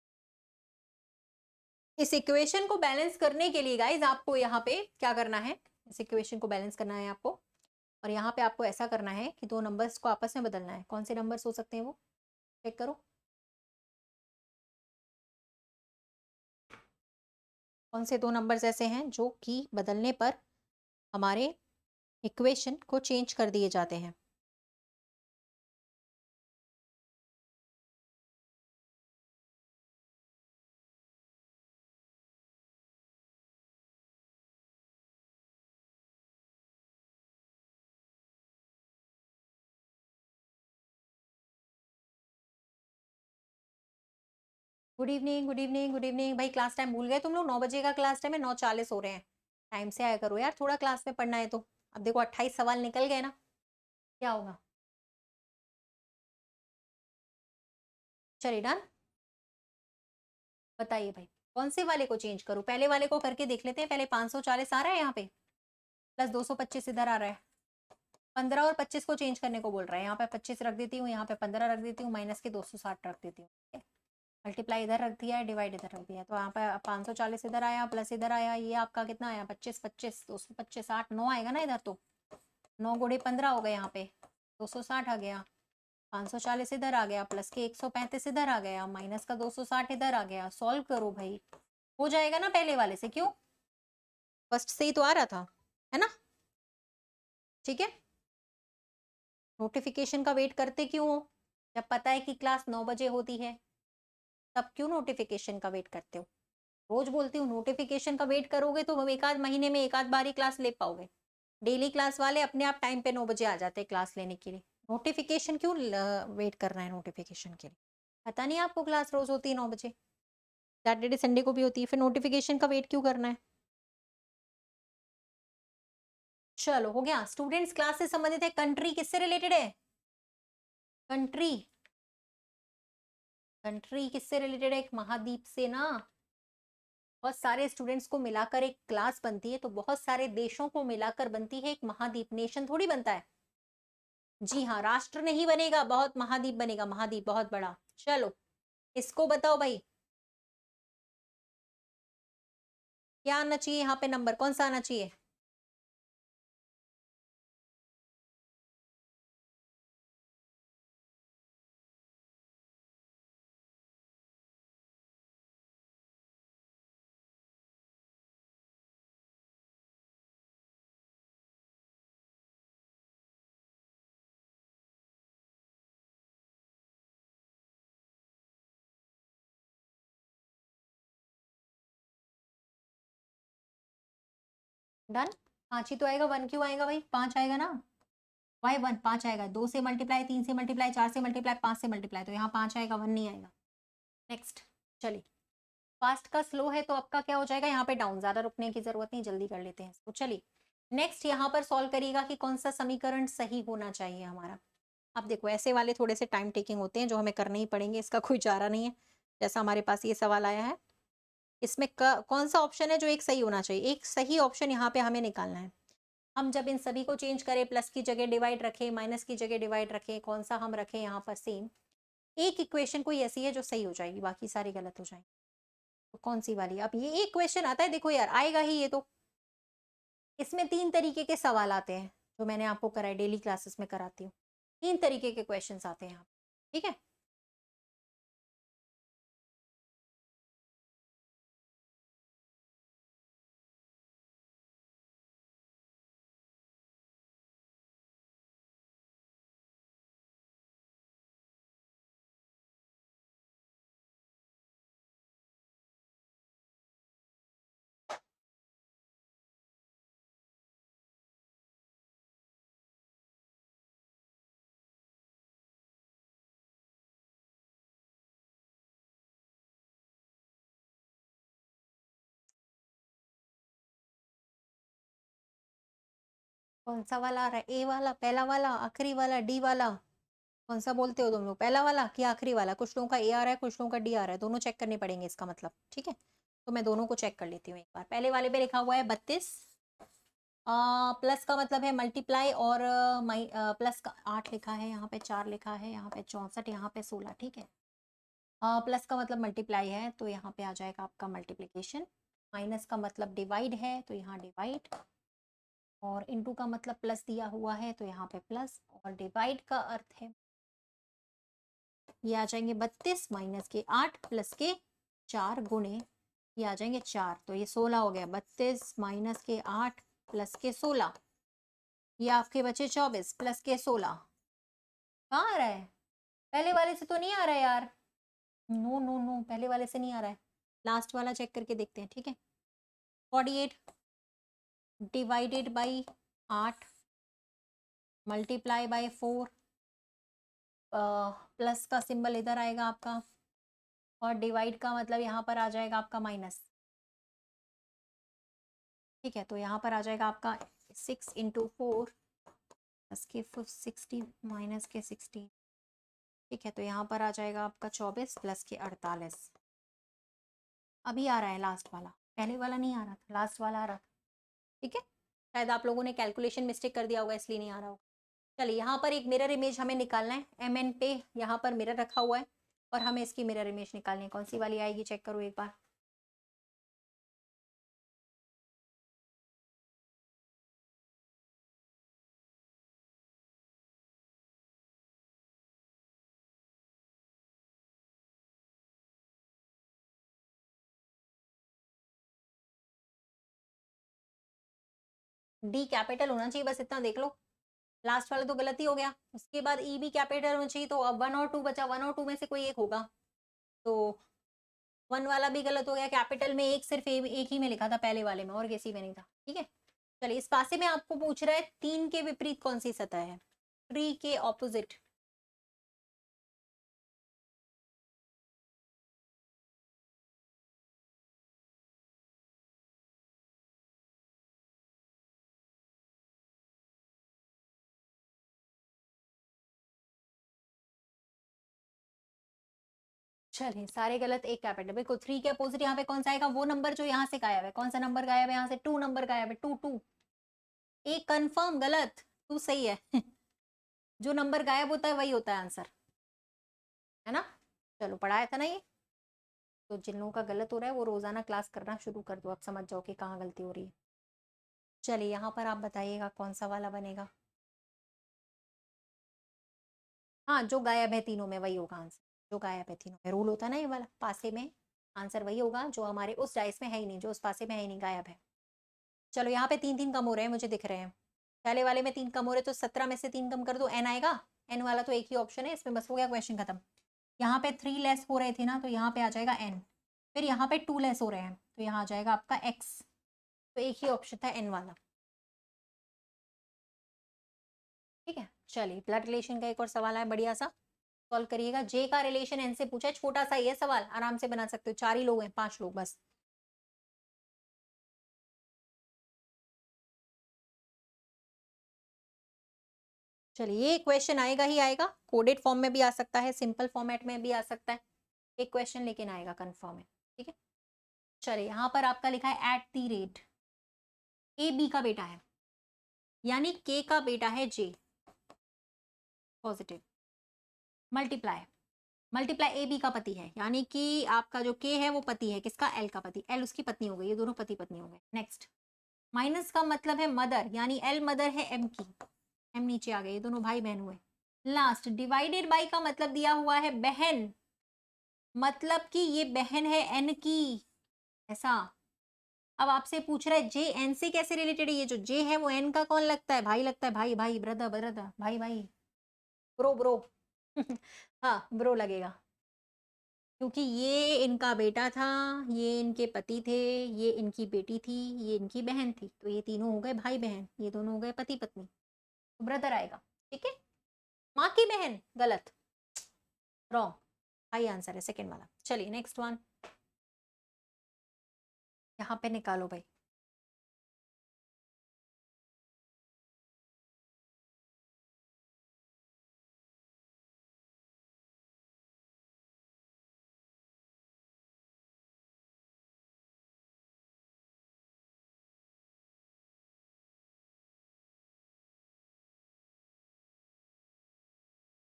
इस इक्वेशन को बैलेंस करने के लिए गाइज आपको यहाँ पे क्या करना है? इस इक्वेशन को बैलेंस करना है आपको, और यहाँ पे आपको ऐसा करना है कि 2 नंबर्स को आपस में बदलना है। कौन से नंबर्स हो सकते हैं वो चेक करो। कौन से 2 नंबर्स ऐसे हैं जो कि बदलने पर हमारे इक्वेशन को चेंज कर दिए जाते हैं? Good evening, good evening, good evening. भाई क्लास टाइम भूल गए तुम लोग? 9 बजे का क्लास टाइम है, 9:40 हो रहे हैं। टाइम से आया करो यार, थोड़ा क्लास में पढ़ना है तो। अब देखो 28 सवाल निकल गए ना, क्या होगा? चलिए डन। बताइए भाई, कौन से वाले को चेंज करूं? पहले वाले को करके देख लेते हैं। पहले 540 आ रहा है यहाँ पे, प्लस 225 इधर आ रहा है। 15 और 25 को चेंज करने को बोल रहा है। यहाँ पे 25 रख देती हूँ, यहाँ पे 15 रख देती हूँ, माइनस के 260 रख देती हूँ। मल्टीप्लाई इधर रख दिया है, डिवाइड इधर रख दिया है, तो यहाँ पे 540 इधर आया, प्लस इधर आया, ये आपका कितना आया? 25 25 225 8 9 आएगा ना इधर तो। 9 गुणे 15 हो गए, यहाँ पे 260 आ गया, 540 इधर आ गया, प्लस के 135 इधर आ गया, माइनस का 260 इधर आ गया। सॉल्व करो भाई, हो जाएगा ना पहले वाले से? क्यों, फर्स्ट से ही तो आ रहा था, है ना? ठीक है, नोटिफिकेशन का वेट करते क्यों हो? जब पता है कि क्लास 9 बजे होती है, तब क्यों नोटिफिकेशन का वेट करते हो? रोज बोलती हूँ, नोटिफिकेशन का वेट करोगे तो एक आध महीने में एक आध बार ही क्लास ले पाओगे। डेली क्लास वाले अपने आप टाइम पे 9 बजे आ जाते हैं क्लास लेने के लिए। नोटिफिकेशन क्यों वेट करना है नोटिफिकेशन के लिए? पता नहीं आपको क्लास रोज होती है 9 बजे, सैटरडे संडे को भी होती है, फिर नोटिफिकेशन का वेट क्यों करना है? चलो हो गया। स्टूडेंट्स क्लास से संबंधित है, कंट्री किससे रिलेटेड है? कंट्री, कंट्री किससे रिलेटेड है? एक महाद्वीप से ना। बहुत सारे स्टूडेंट्स को मिलाकर एक क्लास बनती है, तो बहुत सारे देशों को मिलाकर बनती है एक महाद्वीप। नेशन थोड़ी बनता है। जी हाँ, राष्ट्र नहीं बनेगा, बहुत महाद्वीप बनेगा, महाद्वीप बहुत बड़ा। चलो इसको बताओ भाई, क्या आना चाहिए यहाँ पे? नंबर कौन सा आना चाहिए? डन। 5 ही तो आएगा, 1 क्यों आएगा भाई? 5 आएगा ना। वाई 1 5 आएगा, 2 से मल्टीप्लाई, 3 से मल्टीप्लाई, 4 से मल्टीप्लाई, 5 से मल्टीप्लाई, तो यहाँ 5 आएगा, 1 नहीं आएगा। नेक्स्ट। चलिए, फास्ट का स्लो है तो आपका क्या हो जाएगा? यहाँ पे डाउन, ज्यादा रुकने की जरूरत नहीं, जल्दी कर लेते हैं इसको। चलिए नेक्स्ट, यहाँ पर सॉल्व करिएगा कि कौन सा समीकरण सही होना चाहिए हमारा। अब देखो ऐसे वाले थोड़े से टाइम टेकिंग होते हैं, जो हमें करने ही पड़ेंगे, इसका कोई चारा नहीं है। जैसा हमारे पास ये सवाल आया है, इसमें कौन सा ऑप्शन है जो एक सही होना चाहिए? एक सही ऑप्शन यहाँ पे हमें निकालना है। हम जब इन सभी को चेंज करें, प्लस की जगह डिवाइड रखें, माइनस की जगह डिवाइड रखें, कौन सा हम रखें यहाँ पर? सेम। एक इक्वेशन कोई ऐसी है जो सही हो जाएगी, बाकी सारी गलत हो जाएंगी। तो कौन सी वाली? अब ये एक क्वेश्चन आता है, देखो यार आएगा ही ये तो। इसमें 3 तरीके के सवाल आते हैं, जो मैंने आपको कराए, डेली क्लासेस में कराती हूँ। 3 तरीके के क्वेश्चन आते हैं यहाँ, ठीक है? कौन सा वाला आ रहा है? ए वाला, पहला वाला, आखिरी वाला, डी वाला? कौन सा बोलते हो तुम लोग, पहला वाला कि आखिरी वाला? कुछ लोगों का ए आ रहा है, कुछ लोगों का डी आ रहा है, दोनों चेक करने पड़ेंगे इसका मतलब, ठीक है? तो मैं दोनों को चेक कर लेती हूँ एक बार। पहले वाले पे लिखा हुआ है 32, प्लस का मतलब है मल्टीप्लाई, और प्लस का 8 लिखा है, यहाँ पे 4 लिखा है, यहाँ पे 64, यहाँ पे 16, ठीक है? प्लस का मतलब मल्टीप्लाई है, तो यहाँ पे आ जाएगा आपका मल्टीप्लीकेशन। माइनस का मतलब डिवाइड है, तो यहाँ डिवाइड, और इनटू का मतलब प्लस दिया हुआ है, तो यहाँ पे प्लस, और डिवाइड का अर्थ है ये आ जाएंगे 32 माइनस के 8 प्लस के 4 गुणे, ये आ जाएंगे 4, तो ये 16 हो गया। 32 माइनस के 8 प्लस के 16, ये आपके बचे 24 प्लस के 16। कहाँ आ रहा है? पहले वाले से तो नहीं आ रहा है यार। नो नो नो, पहले वाले से नहीं आ रहा है। लास्ट वाला चेक करके देखते हैं, ठीक है? 48 divided by 8 multiply by 4, plus का सिंबल इधर आएगा आपका, और डिवाइड का मतलब यहाँ पर आ जाएगा आपका माइनस। ठीक है, तो यहाँ पर आ जाएगा आपका 6 × 4 प्लस के 60 माइनस के 16। ठीक है, तो यहाँ पर आ जाएगा आपका 24 प्लस के 48। अभी आ रहा है लास्ट वाला, पहले वाला नहीं आ रहा था, लास्ट वाला आ रहा था। ठीक है, शायद आप लोगों ने कैलकुलेशन मिस्टेक कर दिया होगा इसलिए नहीं आ रहा होगा। चलिए, यहाँ पर एक मिरर इमेज हमें निकालना है। MN पे यहाँ पर मिरर रखा हुआ है और हमें इसकी मिरर इमेज निकालनी है। कौन सी वाली आएगी चेक करो एक बार। डी कैपिटल होना चाहिए, बस इतना देख लो। लास्ट वाला तो गलत ही हो गया। उसके बाद ई भी कैपिटल होना चाहिए, तो अब 1 और 2 बचा। 1 और 2 में से कोई एक होगा, तो 1 वाला भी गलत हो गया। कैपिटल में एक सिर्फ एक ही में लिखा था, पहले वाले में, और किसी में नहीं था। ठीक है, चलिए इस पासे में आपको पूछ रहा है 3 के विपरीत कौन सी सतह है। 3 के ऑपोजिट। चलिए सारे गलत, एक कैपिटल। बिल्कुल 3 के अपोजिट यहाँ पे कौन सा आएगा, वो नंबर जो यहाँ से गायब है। कौन सा नंबर गायब है यहाँ से, 2 नंबर गायब है। 2 2 एक कंफर्म गलत, 2 सही है। जो नंबर गायब होता है वही होता है आंसर, है ना। चलो पढ़ाया था ना ये। तो जिन लोगों का गलत हो रहा है वो रोजाना क्लास करना शुरू कर दो, अब समझ जाओ कि कहाँ गलती हो रही है। चलिए यहाँ पर आप बताइएगा कौन सा वाला बनेगा। हाँ, जो गायब है तीनों में वही होगा आंसर। जो गायब है तीनों में, रूल होता है ना ये वाला, पासे में आंसर वही होगा जो हमारे उस डाइस में है ही नहीं, जो उस पासे में है ही नहीं, गायब है। चलो यहाँ पे 3 3 कम हो रहे हैं, मुझे दिख रहे हैं। पहले वाले में 3 कम हो रहे, तो 17 में से 3 कम कर दो, एन आएगा। एन वाला तो एक ही ऑप्शन है इसमें, बस हो गया क्वेश्चन खत्म। यहाँ पे 3 लेस हो रहे थे ना, तो यहाँ पे आ जाएगा एन। फिर यहाँ पे 2 लेस हो रहे हैं, तो यहाँ आ जाएगा आपका एक्स। तो एक ही ऑप्शन था एन वाला। ठीक है, चलिए ब्लड रिलेशन का एक और सवाल है, बढ़िया सा सॉल्व करिएगा। जे का रिलेशन एन से पूछा है, छोटा सा ही है सवाल, आराम से बना सकते हो। 4 ही लोग हैं, 5 लोग बस। चलिए ये क्वेश्चन आएगा ही आएगा, कोडेड फॉर्म में भी आ सकता है, सिंपल फॉर्मेट में भी आ सकता है। एक क्वेश्चन लेकिन आएगा कंफर्म है। ठीक है, चलिए यहाँ पर आपका लिखा है @ ए बी का बेटा है, यानी के का बेटा है J, positive. Multiply, multiply A B का पति है, यानी कि आपका जो के है वो पति है किसका, एल का पति। एल उसकी पत्नी हो गई, ये दोनों पति पत्नी हो गए। नेक्स्ट, माइनस का मतलब है मदर, यानी एल मदर है एम की। एम नीचे आ गए, ये दोनों भाई बहन हुए। लास्ट, डिवाइडेड बाई का मतलब दिया हुआ है बहन, मतलब कि ये बहन है एन की, ऐसा। अब आपसे पूछ रहा है जे एन से कैसे रिलेटेड है। ये जो जे है वो एन का कौन लगता है, भाई लगता है, भाई भाई, ब्रदर ब्रदर, भाई भाई, ब्रो ब्रो। हाँ ब्रो लगेगा, क्योंकि ये इनका बेटा था, ये इनके पति थे, ये इनकी बेटी थी, ये इनकी बहन थी, तो ये तीनों हो गए भाई बहन, ये दोनों हो गए पति पत्नी, तो ब्रदर आएगा। ठीक है, माँ की बहन गलत, रॉन्ग। हाई आंसर है सेकंड वाला। चलिए नेक्स्ट वन, यहाँ पे निकालो भाई।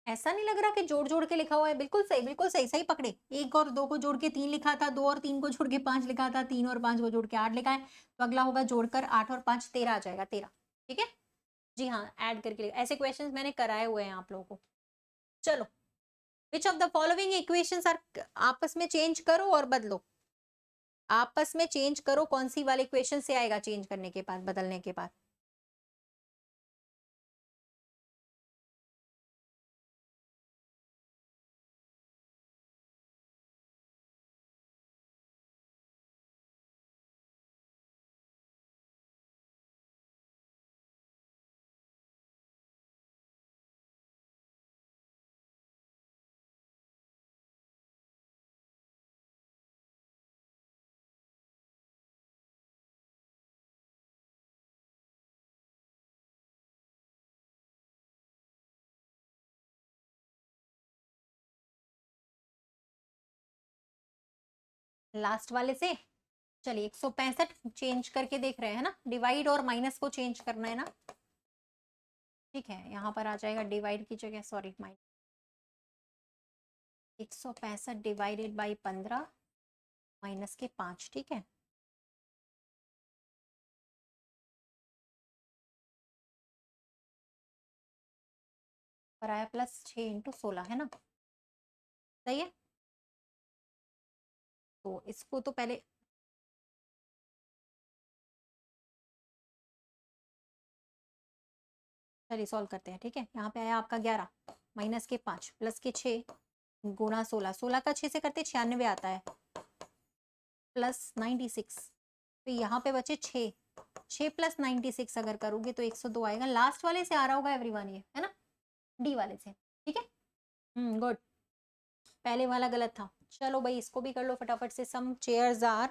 ऐसा नहीं लग रहा कि जोड़ जोड़ के लिखा हुआ है, बिल्कुल सही, बिल्कुल सही, सही पकड़े। 1 और 2 को जोड़ के 3 लिखा था, 2 और 3 को जोड़ के 5 लिखा था, 3 और 5 को जोड़ के 8 लिखा है, तो अगला होगा जोड़कर 8 और 5 13 आ जाएगा, 13। ठीक है जी, हाँ ऐड करके ऐसे क्वेश्चंस मैंने कराए हुए हैं आप लोगों को। चलो, which of the following equations are, आपस में चेंज करो और बदलो, आपस में चेंज करो, कौन सी वाले इक्वेशन से आएगा चेंज करने के बाद, बदलने के बाद। लास्ट वाले से। चलिए 165 चेंज करके देख रहे हैं ना, डिवाइड और माइनस को चेंज करना है ना। ठीक है, यहाँ पर आ जाएगा डिवाइड की जगह, sorry minus, 165 divided by 15 minus के 5। ठीक है, पर आया प्लस 6 इंटू 16 है ना, सही है। तो इसको तो पहले चलिए सॉल्व करते हैं। ठीक है, यहाँ पे आया आपका 11 माइनस के 5 प्लस के 6 गुणा 16, 16 का 6 से करते 96 आता है, प्लस 96। तो यहाँ पे बचे 6, 6 प्लस 96 अगर करोगे तो 102 आएगा। लास्ट वाले से आ रहा होगा एवरीवन, ये है ना, डी वाले से। ठीक है, गुड, पहले वाला गलत था। चलो भाई इसको भी कर लो फटाफट से। सम चेयर्स आर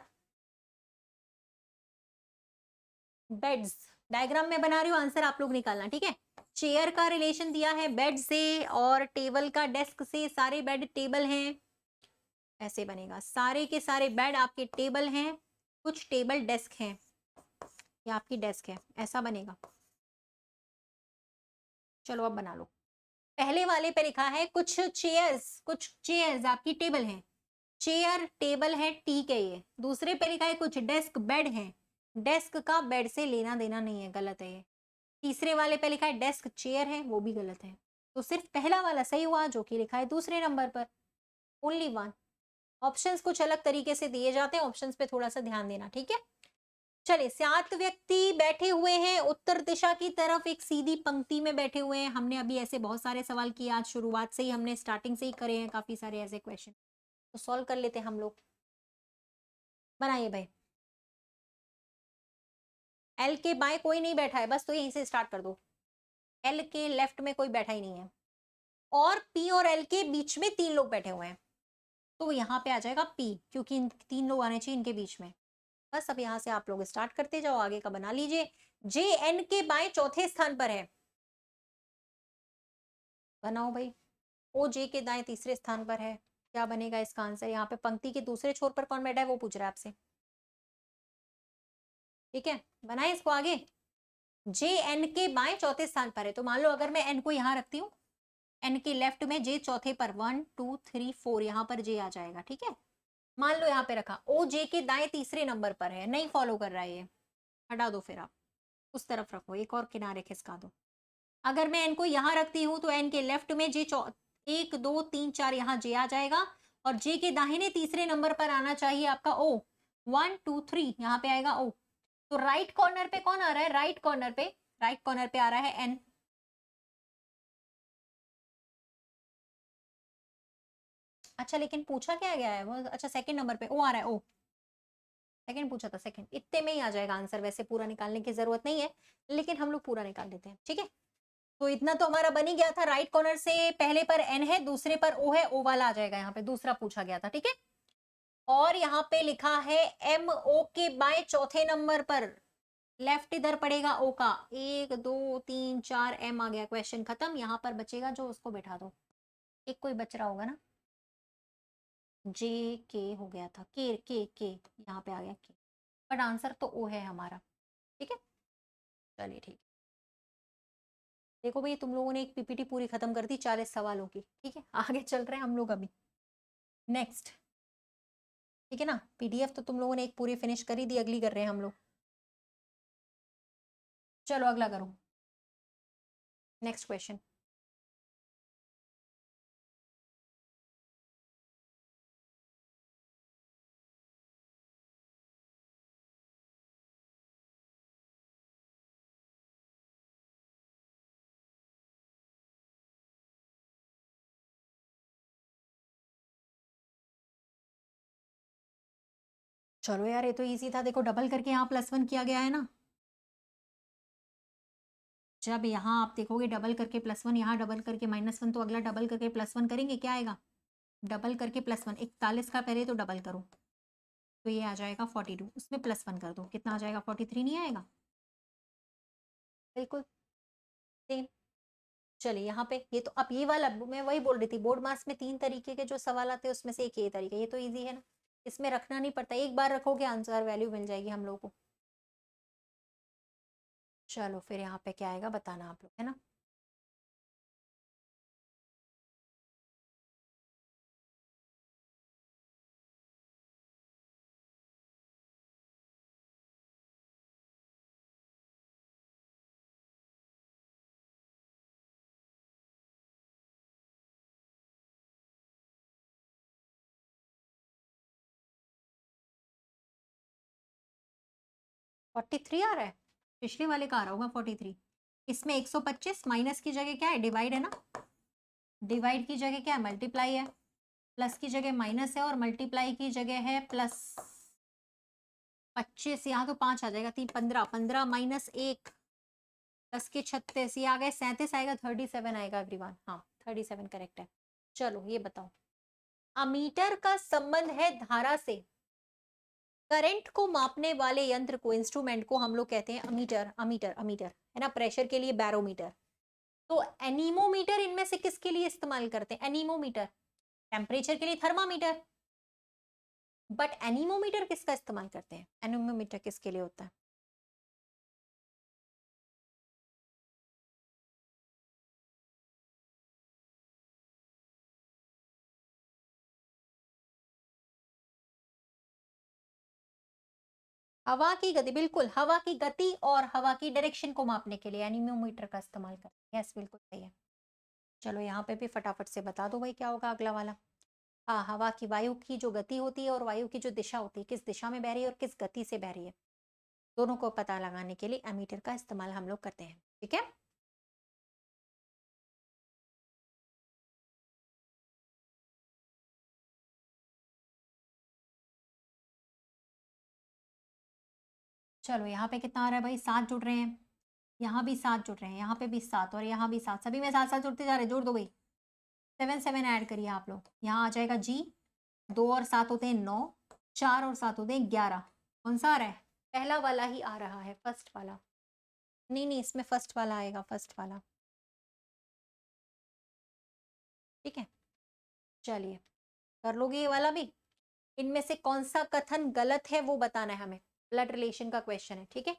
बेड्स, डायग्राम में बना रही हूँ, आंसर आप लोग निकालना। ठीक है, चेयर का रिलेशन दिया है बेड से और टेबल का डेस्क से। सारे बेड टेबल हैं, ऐसे बनेगा, सारे के सारे बेड आपके टेबल हैं, कुछ टेबल डेस्क हैं, ये आपकी डेस्क है, ऐसा बनेगा। चलो अब बना लो। पहले वाले पे लिखा है कुछ चेयर्स आपकी टेबल हैं, चेयर टेबल है, ठीक है। ये दूसरे पे लिखा है कुछ डेस्क बेड है, डेस्क का बेड से लेना देना नहीं है, गलत है ये। तीसरे वाले पे लिखा है डेस्क चेयर है, वो भी गलत है। तो सिर्फ पहला वाला सही हुआ जो कि लिखा है दूसरे नंबर पर, ओनली वन। ऑप्शंस कुछ अलग तरीके से दिए जाते हैं, ऑप्शंस पे थोड़ा सा ध्यान देना। ठीक है, चलिए 7 व्यक्ति बैठे हुए हैं उत्तर दिशा की तरफ, एक सीधी पंक्ति में बैठे हुए हैं। हमने अभी ऐसे बहुत सारे सवाल किए, आज शुरुआत से ही हमने स्टार्टिंग से ही करे हैं काफी सारे ऐसे क्वेश्चन, तो सॉल्व कर लेते हैं हम लोग। बनाइए भाई। एल के बाएं कोई नहीं बैठा है, बस तो यहीं से स्टार्ट कर दो। एल के लेफ्ट में कोई बैठा ही नहीं है, और पी और एल के बीच में 3 लोग बैठे हुए हैं, तो यहाँ पे आ जाएगा पी, क्योंकि 3 लोग आने चाहिए इनके बीच में। बस अब यहाँ से आप लोग स्टार्ट करते जाओ, आगे का बना लीजिए। जे एन के बाएं चौथे स्थान पर है, बनाओ भाई। ओ जे के दाएं तीसरे स्थान पर है, क्या बनेगा इसका आंसर। यहाँ पे पंक्ति के दूसरे छोर पर कौन बैठा है वो पूछ रहा है आपसे। ठीक है, बनाए इसको आगे। जे एन के बाएं चौथे स्थान पर है, तो मान लो अगर मैं एन को यहाँ रखती हूँ, एन के लेफ्ट में, जे चौथे पर, 1 2 3 4, यहाँ पर जे आ जाएगा। ठीक है, मान लो यहाँ पे रखा, ओ जे के दाएं तीसरे नंबर पर है, नहीं फॉलो कर रहा है ये, हटा दो फिर आप, उस तरफ रखो, एक और किनारे खिसका दो। अगर मैं एन को यहाँ रखती हूँ तो एन के लेफ्ट में जे 1 2 3 4, यहाँ जे आ जाएगा, और जे के दाहिने तीसरे नंबर पर आना चाहिए आपका ओ, 1 2 3, यहाँ पे आएगा ओ। तो राइट कॉर्नर पे कौन आ रहा है, राइट कॉर्नर पे आ रहा है एन। अच्छा लेकिन पूछा क्या गया है वो, अच्छा सेकंड नंबर पे ओ आ रहा है, ओ सेकंड पूछा था, सेकंड, इतने में ही आ जाएगा आंसर। वैसे पूरा निकालने की जरूरत नहीं है, लेकिन हम लोग पूरा निकाल देते हैं। ठीक है, तो इतना तो हमारा बन ही गया था। राइट कॉर्नर से पहले पर एन है, दूसरे पर ओ है, ओ वाला आ जाएगा यहाँ पे, दूसरा पूछा गया था। ठीक है, और यहाँ पे लिखा है एम ओ के बाएं चौथे नंबर पर, लेफ्ट इधर पड़ेगा ओ का, 1 2 3 4, एम आ गया, क्वेश्चन खत्म। यहाँ पर बचेगा जो, उसको बैठा दो, एक कोई बच रहा होगा ना, जे के हो गया था, के यहाँ पे आ गया के, बट आंसर तो ओ है हमारा। ठीक है, चलिए ठीक है। देखो भाई तुम लोगों ने एक पीपीटी पूरी खत्म कर दी 40 सवालों की। ठीक है, आगे चल रहे हैं हम लोग अभी नेक्स्ट। ठीक है ना, पीडीएफ तो तुम लोगों ने एक पूरी फिनिश कर ही दी, अगली कर रहे हैं हम लोग। चलो अगला करो, नेक्स्ट क्वेश्चन। चलो यार ये तो इजी था, देखो डबल करके यहाँ +1 किया गया है ना, जब यहाँ आप देखोगे डबल करके +1, यहाँ डबल करके -1, तो अगला डबल करके +1 करेंगे, क्या आएगा, डबल करके +1, 41 का पहले तो डबल करो, तो ये आ जाएगा 42, उसमें +1 कर दो, कितना आ जाएगा, 43 नहीं आएगा, बिल्कुल सेम। चलिए यहाँ पे ये तो, अब ये वाला मैं वही बोल रही थी, बोर्ड मास में 3 तरीके के जो सवाल आते हैं उसमें से एक ये तरीका, ये तो इजी है ना, इसमें रखना नहीं पड़ता, एक बार रखोगे आंसर वैल्यू मिल जाएगी हम लोगों को। चलो फिर यहाँ पे क्या आएगा बताना आप लोग, है ना। फोर्टी थ्री आ रहा है, पिछले वाले का आ रहा होगा 43। इसमें 125 माइनस की जगह क्या है, डिवाइड है ना, डिवाइड की जगह क्या है, मल्टीप्लाई है, प्लस की जगह माइनस है और मल्टीप्लाई की जगह है प्लस। 25 यहाँ तो 5 आ जाएगा, 3 15, 15 माइनस 1 10 के 36, ये आ गए 37 आएगा, 37 आएगा एवरीवन। हाँ 37 करेक्ट है। चलो ये बताओ, अमीटर का संबंध है धारा से। करंट को मापने वाले यंत्र को, इंस्ट्रूमेंट को हम लोग कहते हैं अमीटर, अमीटर अमीटर है ना, प्रेशर के लिए बैरोमीटर। तो एनीमोमीटर इनमें से किसके लिए इस्तेमाल करते हैं, एनीमोमीटर टेम्परेचर के लिए, थर्मामीटर। बट एनीमोमीटर किसका इस्तेमाल करते हैं, एनीमोमीटर किसके लिए होता है। हवा की गति, बिल्कुल हवा की गति और हवा की डायरेक्शन को मापने के लिए एनीमोमीटर का इस्तेमाल करते हैं। यस बिल्कुल सही है। चलो यहाँ पे भी फटाफट से बता दो भाई क्या होगा अगला वाला। हाँ, हवा की, वायु की जो गति होती है और वायु की जो दिशा होती है, किस दिशा में बह रही है और किस गति से बह रही है, दोनों को पता लगाने के लिए एमीटर का इस्तेमाल हम लोग करते हैं। ठीक है, चलो यहाँ पे कितना आ रहा है भाई, 7 जुड़ रहे हैं, यहाँ भी 7 जुड़ रहे हैं, यहाँ पे भी 7 और यहाँ भी 7, सभी में 7 7 जुड़ते जा रहे हैं, जोड़ दो भाई। 7 7 ऐड करिए आप लोग, यहाँ आ जाएगा जी, 2 और 7 होते हैं 9, 4 और 7 होते हैं 11। कौन सा आ रहा है, पहला वाला ही आ रहा है, फर्स्ट वाला। नहीं नहीं, इसमें फर्स्ट वाला आएगा, फर्स्ट वाला। ठीक है, चलिए कर लोगे ये वाला भी। इनमें से कौन सा कथन गलत है वो बताना है हमें, ब्लड रिलेशन का क्वेश्चन है। ठीक है,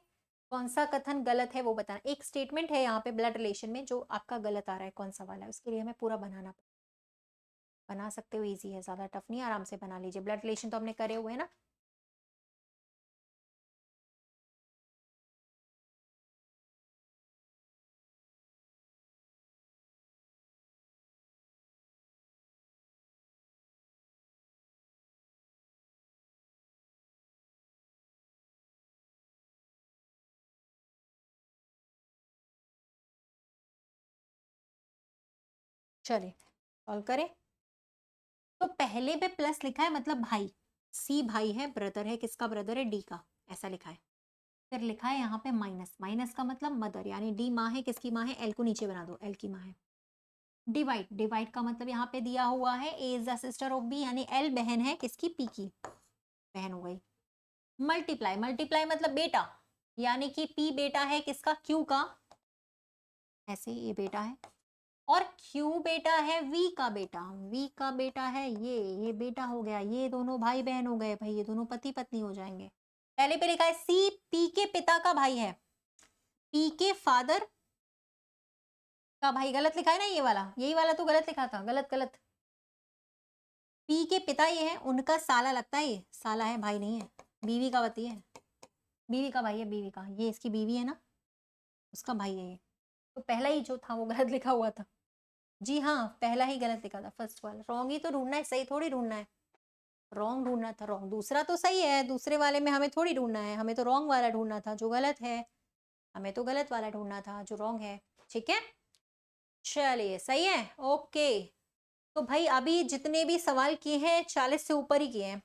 कौन सा कथन गलत है वो बताना। एक स्टेटमेंट है यहाँ पे ब्लड रिलेशन में जो आपका गलत आ रहा है, कौन सा वाला है, उसके लिए हमें पूरा बनाना। बना सकते हो, इजी है, ज्यादा टफ नहीं, आराम से बना लीजिए। ब्लड रिलेशन तो हमने करे हुए हैं ना। चलिए सॉल्व करें। तो पहले पे प्लस लिखा है मतलब भाई, सी भाई है, ब्रदर है, किसका ब्रदर है, डी का, ऐसा लिखा है। फिर लिखा है यहाँ पे माइनस, माइनस का मतलब मदर, यानी डी माँ है, किसकी माँ है, एल को नीचे बना दो, एल की माँ है। डिवाइड, डिवाइड का मतलब यहाँ पे दिया हुआ है A is the sister of B, यानी एल बहन है किसकी, पी की बहन हो गई। मल्टीप्लाई, मल्टीप्लाई मतलब बेटा, यानी कि पी बेटा है किसका, क्यू का, ऐसे ये बेटा है, और क्यू बेटा है वी का बेटा, वी का बेटा है ये बेटा हो गया, ये दोनों भाई बहन हो गए भाई, ये दोनों पति पत्नी हो जाएंगे। पहले पे लिखा है सी पी के पिता का भाई है, पी के फादर का भाई, गलत लिखा है ना ये वाला, यही वाला तो गलत लिखा था, गलत गलत। पी के पिता ये है, उनका साला लगता है, ये साला है, भाई नहीं है, बीवी का पति है, बीवी का भाई है, बीवी का, ये इसकी बीवी है ना, उसका भाई है ये। तो पहला ही जो था वो गलत लिखा हुआ था। जी हाँ, पहला ही गलत लिखा था, फर्स्ट वाला। रॉन्ग ही तो ढूंढना है, सही थोड़ी ढूंढना है, रॉन्ग ढूंढना था, रॉन्ग। दूसरा तो सही है, दूसरे वाले में हमें थोड़ी ढूंढना है, हमें तो रॉन्ग वाला ढूंढना था जो गलत है, हमें तो गलत वाला ढूंढना था जो रॉन्ग है। ठीक है, चलिए सही है, ओके। तो भाई अभी जितने भी सवाल किए हैं 40 से ऊपर ही किए हैं,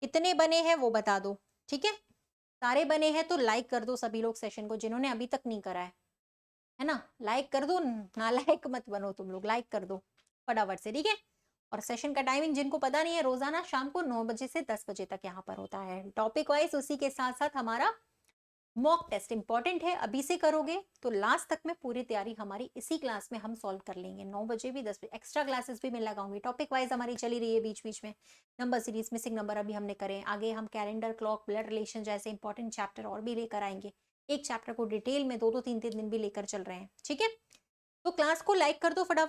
कितने बने हैं वो बता दो। ठीक है, सारे बने हैं तो लाइक कर दो सभी लोग सेशन को, जिन्होंने अभी तक नहीं करा है ना, लाइक कर दो, नालायक मत बनो तुम लोग, लाइक कर दो फटाफट से। ठीक है, और सेशन का टाइमिंग जिनको पता नहीं है, रोजाना शाम को 9 बजे से 10 बजे तक यहाँ पर होता है, टॉपिक वाइज। उसी के साथ साथ हमारा मॉक टेस्ट इंपॉर्टेंट है, अभी से करोगे तो लास्ट तक में पूरी तैयारी हमारी इसी क्लास में हम सॉल्व कर लेंगे। 9 बजे भी 10 बजे एक्स्ट्रा क्लासेस भी मैं लगाऊंगी, टॉपिक वाइज हमारी चली रही है बीच बीच में। नंबर सीरीज, मिसिंग नंबर अभी हमने करे, आगे हम कैलेंडर, क्लॉक, ब्लड रिलेशन जैसे इंपॉर्टेंट चैप्टर और भी लेकर आएंगे। एक चैप्टर को डिटेल में 2-2 3-3 दिन भी लेकर चल रहे हैं, ठीक है। तो क्लास को लाइक कर दो फटाफट।